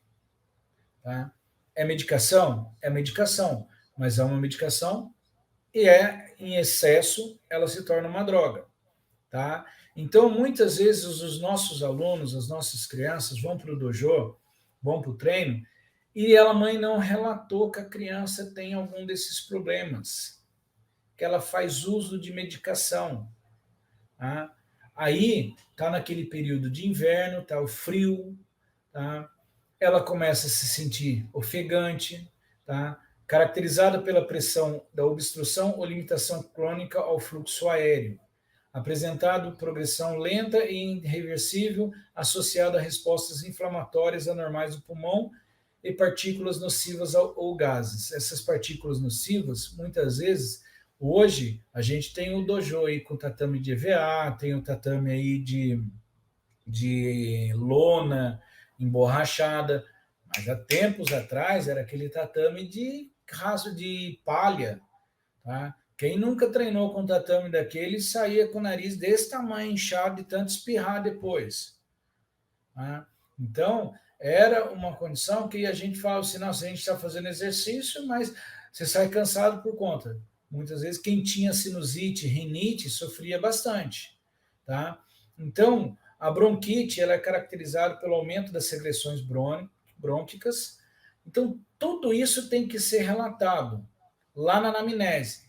Tá? É medicação? É medicação, mas é uma medicação e em excesso, ela se torna uma droga. Tá? Então, muitas vezes, os nossos alunos, as nossas crianças vão para o dojo, vão para o treino, e a mãe não relatou que a criança tem algum desses problemas, que ela faz uso de medicação. Tá? Aí está naquele período de inverno, está o frio, tá? Ela começa a se sentir ofegante, tá? Caracterizada pela pressão da obstrução ou limitação crônica ao fluxo aéreo, apresentado progressão lenta e irreversível associada a respostas inflamatórias anormais do pulmão e partículas nocivas ou gases. Essas partículas nocivas, muitas vezes, hoje a gente tem o dojo aí com tatame de EVA, tem o tatame aí de lona emborrachada, mas há tempos atrás era aquele tatame de raso de palha, tá? Quem nunca treinou com tatame daquele saía com o nariz desse tamanho, inchado, de tanto espirrar depois. Tá? Então, era uma condição que a gente fala assim, nossa, a gente está fazendo exercício, mas você sai cansado por conta. Muitas vezes, quem tinha sinusite, rinite, sofria bastante. Tá? Então, a bronquite ela é caracterizada pelo aumento das secreções brônquicas. Então, tudo isso tem que ser relatado lá na anamnese.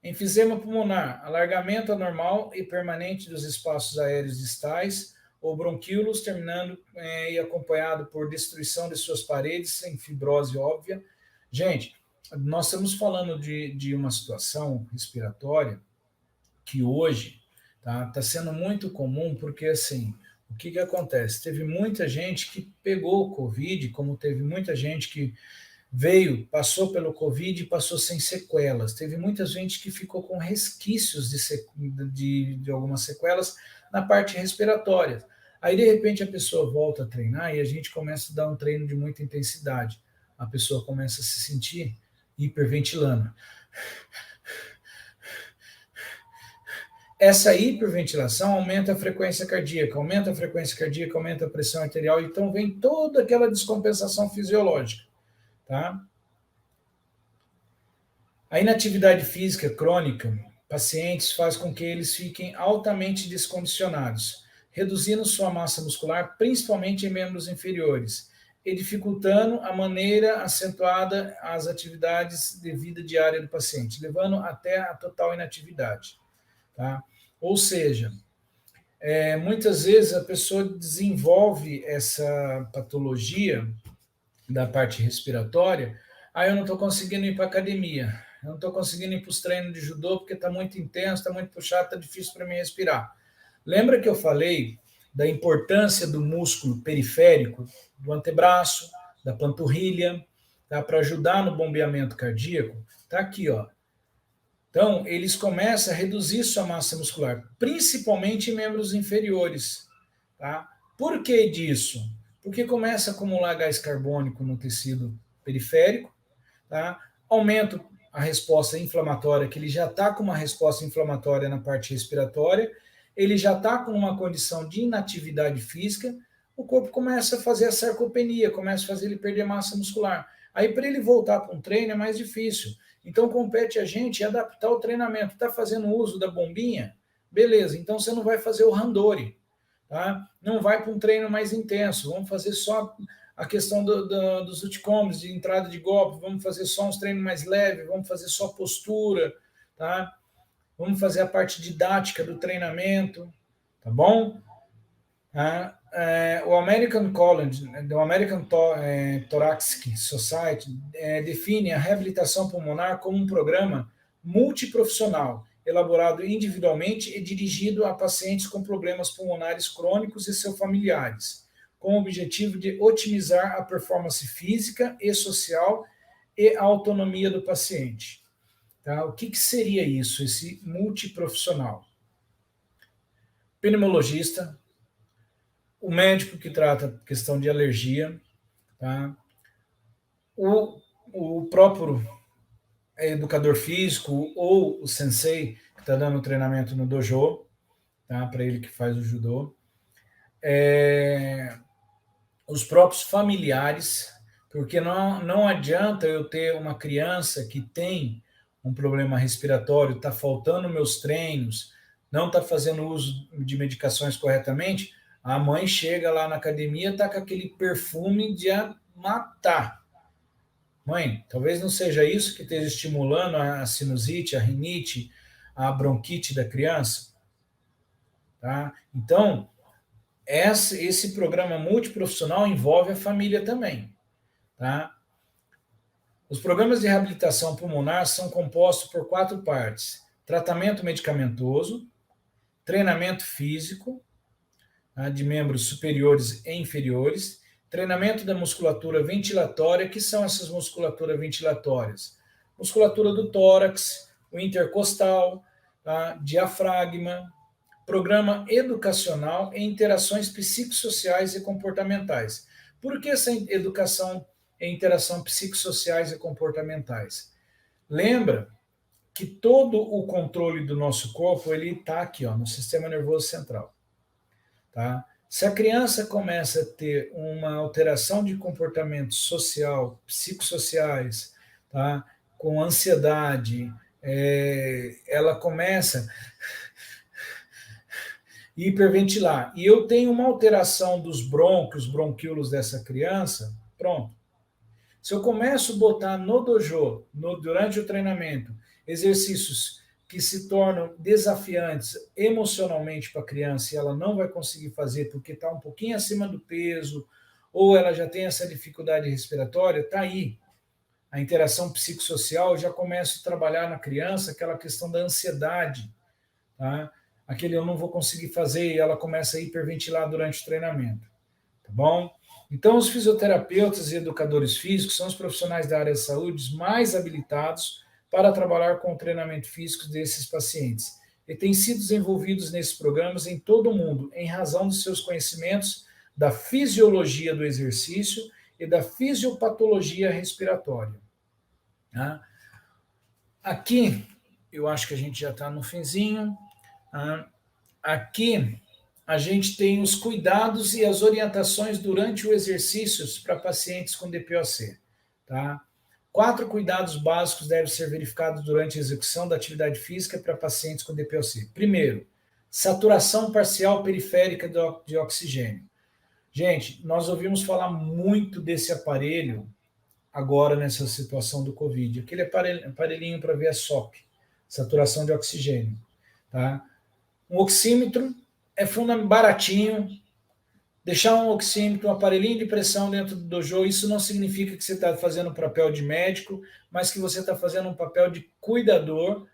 Enfisema pulmonar, alargamento anormal e permanente dos espaços aéreos distais ou bronquíolos, terminando e acompanhado por destruição de suas paredes, sem fibrose óbvia. Gente, nós estamos falando de uma situação respiratória que hoje tá sendo muito comum, porque assim, o que acontece? Teve muita gente que pegou o Covid, como teve muita gente que veio, passou pelo Covid e passou sem sequelas. Teve muita gente que ficou com resquícios de algumas sequelas na parte respiratória. Aí, de repente, a pessoa volta a treinar e a gente começa a dar um treino de muita intensidade. A pessoa começa a se sentir hiperventilando. Essa hiperventilação aumenta a frequência cardíaca, aumenta a pressão arterial, então vem toda aquela descompensação fisiológica. Tá? A inatividade física crônica, pacientes, faz com que eles fiquem altamente descondicionados, reduzindo sua massa muscular, principalmente em membros inferiores, e dificultando a maneira acentuada as atividades de vida diária do paciente, levando até a total inatividade. Tá? Ou seja, muitas vezes a pessoa desenvolve essa patologia da parte respiratória, eu não estou conseguindo ir para academia, eu não estou conseguindo ir para os treinos de judô porque está muito intenso, está muito puxado, está difícil para mim respirar. Lembra que eu falei da importância do músculo periférico, do antebraço, da panturrilha, tá? Para ajudar no bombeamento cardíaco? Está aqui, ó. Então, eles começam a reduzir sua massa muscular, principalmente em membros inferiores. Tá? Por que disso? Porque começa a acumular gás carbônico no tecido periférico, tá? Aumenta a resposta inflamatória, que ele já está com uma resposta inflamatória na parte respiratória, ele já está com uma condição de inatividade física, o corpo começa a fazer a sarcopenia, começa a fazer ele perder massa muscular. Aí, para ele voltar para um treino é mais difícil. Então, compete a gente adaptar o treinamento. Está fazendo uso da bombinha? Beleza, então você não vai fazer o randori. Tá? Não vai para um treino mais intenso. Vamos fazer só a questão dos ulticomes, de entrada de golpe. Vamos fazer só uns treinos mais leves. Vamos fazer só postura. Tá? Vamos fazer a parte didática do treinamento. Tá bom? O American College, do American Thoracic Society, define a reabilitação pulmonar como um programa multiprofissional, elaborado individualmente e dirigido a pacientes com problemas pulmonares crônicos e seus familiares, com o objetivo de otimizar a performance física e social e a autonomia do paciente. Tá? O que seria isso, esse multiprofissional? Pneumologista, o médico que trata questão de alergia, tá? O próprio educador físico ou o sensei que está dando treinamento no dojo, tá? Para ele que faz o judô. Os próprios familiares, porque não adianta eu ter uma criança que tem um problema respiratório, está faltando meus treinos, não está fazendo uso de medicações corretamente, a mãe chega lá na academia, está com aquele perfume de matar. Mãe, talvez não seja isso que esteja estimulando a sinusite, a rinite, a bronquite da criança. tá? Então, esse programa multiprofissional envolve a família também, tá? Os programas de reabilitação pulmonar são compostos por 4 partes: tratamento medicamentoso, treinamento físico, tá, de membros superiores e inferiores, treinamento da musculatura ventilatória. Que são essas musculaturas ventilatórias? Musculatura do tórax, o intercostal, tá, diafragma, programa educacional e interações psicossociais e comportamentais. Por que essa educação e interação psicossociais e comportamentais? Lembra que todo o controle do nosso corpo ele está aqui, ó, no sistema nervoso central, tá? Se a criança começa a ter uma alteração de comportamento social, psicossociais, tá, com ansiedade, ela começa hiperventilar, e eu tenho uma alteração dos brônquios, bronquíolos dessa criança, pronto. Se eu começo a botar no dojo, durante o treinamento, exercícios que se tornam desafiantes emocionalmente para a criança e ela não vai conseguir fazer porque está um pouquinho acima do peso, ou ela já tem essa dificuldade respiratória, está aí. A interação psicossocial, já começo a trabalhar na criança aquela questão da ansiedade, tá? Aquele eu não vou conseguir fazer, e ela começa a hiperventilar durante o treinamento, tá bom? Então, os fisioterapeutas e educadores físicos são os profissionais da área de saúde mais habilitados para trabalhar com o treinamento físico desses pacientes. E têm sido desenvolvidos nesses programas em todo o mundo, em razão dos seus conhecimentos da fisiologia do exercício e da fisiopatologia respiratória. Tá? Aqui, eu acho que a gente já está no finzinho. Aqui a gente tem os cuidados e as orientações durante o exercício para pacientes com DPOC. Tá? 4 cuidados básicos devem ser verificados durante a execução da atividade física para pacientes com DPOC. Primeiro, saturação parcial periférica de oxigênio. Gente, nós ouvimos falar muito desse aparelho agora nessa situação do Covid. Aquele aparelhinho para ver a SOP, saturação de oxigênio. Tá? Um oxímetro é baratinho. Deixar um oxímetro, um aparelhinho de pressão dentro do dojo, isso não significa que você está fazendo um papel de médico, mas que você está fazendo um papel de cuidador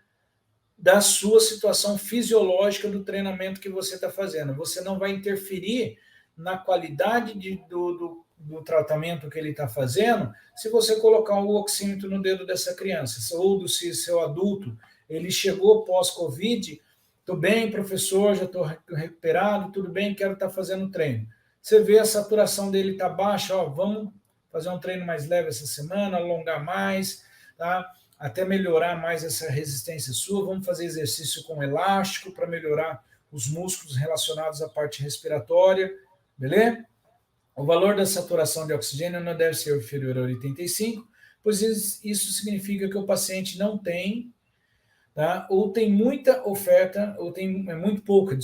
da sua situação fisiológica do treinamento que você está fazendo. Você não vai interferir na qualidade do tratamento que ele está fazendo se você colocar o oxímetro no dedo dessa criança, ou se seu adulto ele chegou pós-Covid. Estou bem, professor, já estou recuperado, tudo bem, quero estar fazendo treino. Você vê a saturação dele está baixa, ó, vamos fazer um treino mais leve essa semana, alongar mais, tá? Até melhorar mais essa resistência sua, vamos fazer exercício com elástico para melhorar os músculos relacionados à parte respiratória, beleza? O valor da saturação de oxigênio não deve ser inferior a 85, pois isso significa que o paciente não tem, tá? Ou tem muita oferta, ou tem muito pouca,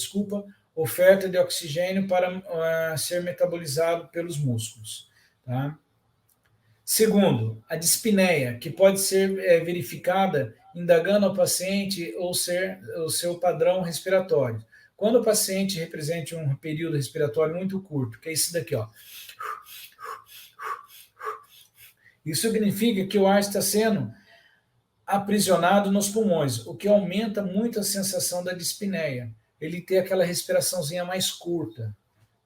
oferta de oxigênio para ser metabolizado pelos músculos. Tá? Segundo, a dispneia, que pode ser verificada indagando ao paciente ou o seu padrão respiratório. Quando o paciente representa um período respiratório muito curto, que é isso daqui, ó. Isso significa que o ar está sendo aprisionado nos pulmões, o que aumenta muito a sensação da dispneia. Ele tem aquela respiraçãozinha mais curta.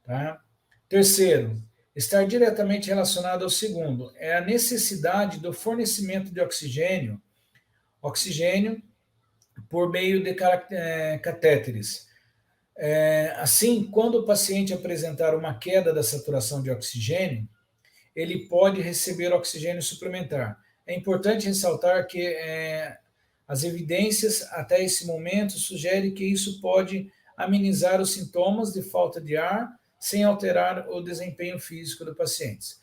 Tá? Terceiro, estar diretamente relacionado ao segundo, é a necessidade do fornecimento de oxigênio por meio de catéteres. Assim, quando o paciente apresentar uma queda da saturação de oxigênio, ele pode receber oxigênio suplementar. É importante ressaltar que as evidências até esse momento sugerem que isso pode amenizar os sintomas de falta de ar sem alterar o desempenho físico do paciente.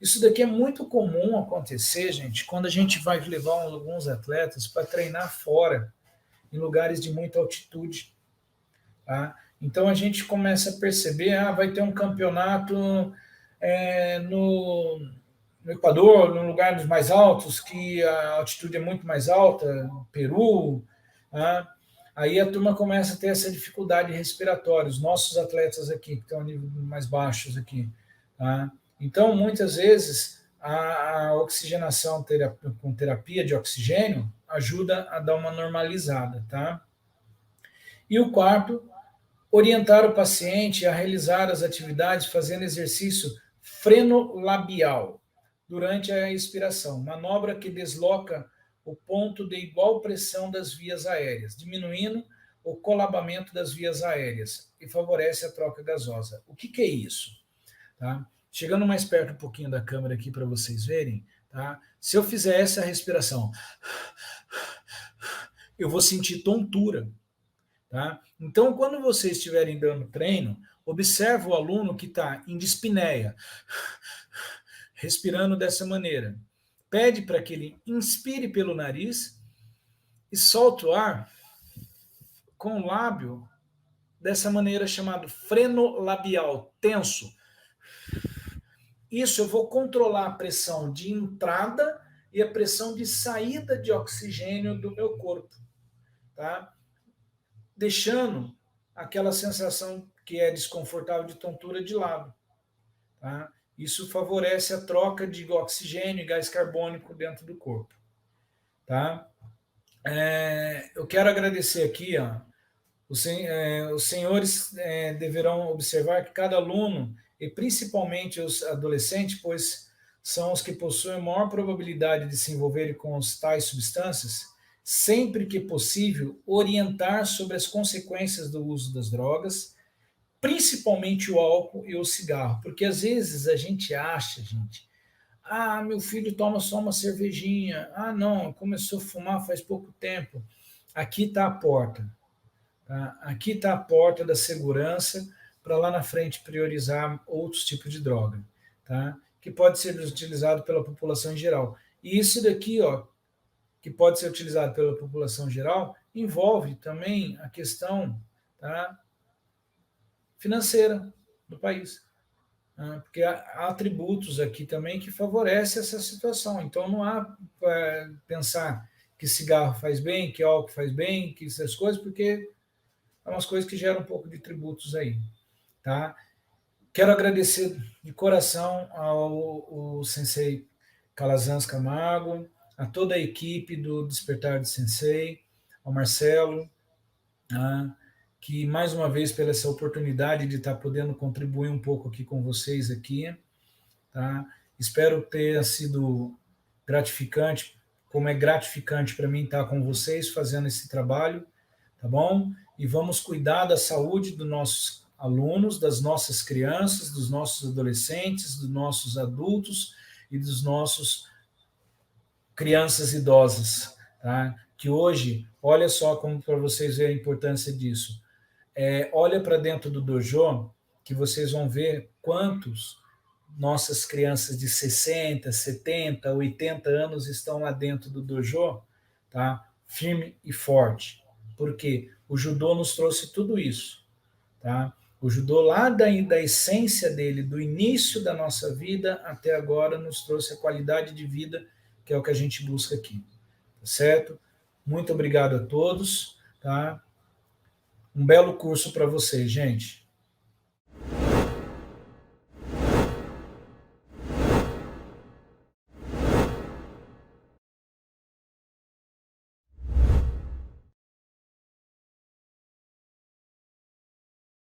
Isso daqui é muito comum acontecer, gente, quando a gente vai levar alguns atletas para treinar fora, em lugares de muita altitude. Tá? Então a gente começa a perceber, vai ter um campeonato no Equador, num lugar dos mais altos, que a altitude é muito mais alta, Peru, tá? aí a turma começa a ter essa dificuldade respiratória, os nossos atletas aqui, que estão a nível mais baixos aqui, tá? Então, muitas vezes, a oxigenação com terapia de oxigênio ajuda a dar uma normalizada, tá? E o quarto, orientar o paciente a realizar as atividades fazendo exercício frenolabial durante a expiração, manobra que desloca o ponto de igual pressão das vias aéreas, diminuindo o colabamento das vias aéreas e favorece a troca gasosa. O que é isso? Tá? Chegando mais perto um pouquinho da câmera aqui para vocês verem, tá? Se eu fizer essa respiração, eu vou sentir tontura. Tá? Então, quando vocês estiverem dando treino, observa o aluno que está em dispneia, respirando dessa maneira. Pede para que ele inspire pelo nariz e solte o ar com o lábio dessa maneira, chamado frenolabial, tenso. Isso eu vou controlar a pressão de entrada e a pressão de saída de oxigênio do meu corpo, tá? Deixando aquela sensação que é desconfortável de tontura de lado, tá? Isso favorece a troca de oxigênio e gás carbônico dentro do corpo, tá? Eu quero agradecer aqui, ó, os senhores deverão observar que cada aluno, e principalmente os adolescentes, pois são os que possuem maior probabilidade de se envolverem com as tais substâncias, sempre que possível, orientar sobre as consequências do uso das drogas, principalmente o álcool e o cigarro, porque às vezes a gente acha, meu filho toma só uma cervejinha, não, começou a fumar faz pouco tempo. Aqui está a porta. Tá? Aqui está a porta da segurança para lá na frente priorizar outros tipos de droga, tá? Que pode ser utilizado pela população em geral. E isso daqui, ó, que pode ser utilizado pela população geral, envolve também a questão, tá, financeira do país. Tá? Porque há atributos aqui também que favorecem essa situação. Então, não há pensar que cigarro faz bem, que álcool faz bem, que essas coisas, porque é umas coisas que geram um pouco de tributos aí, tá? Quero agradecer de coração ao Sensei Calazans Camargo, a toda a equipe do Despertar de Sensei, ao Marcelo, tá? Que mais uma vez pela essa oportunidade de estar podendo contribuir um pouco aqui com vocês aqui, tá? Espero ter sido gratificante, como é gratificante para mim estar com vocês fazendo esse trabalho, tá bom? E vamos cuidar da saúde dos nossos alunos, das nossas crianças, dos nossos adolescentes, dos nossos adultos e dos nossos crianças idosas, tá? Que hoje, olha só como para vocês verem a importância disso. Olha para dentro do dojo, que vocês vão ver quantos nossas crianças de 60, 70, 80 anos estão lá dentro do dojo, tá? Firme e forte. Porque o judô nos trouxe tudo isso, tá? O judô lá da essência dele, do início da nossa vida até agora, nos trouxe a qualidade de vida, que é o que a gente busca aqui, tá certo? Muito obrigado a todos, tá? Um belo curso para vocês, gente.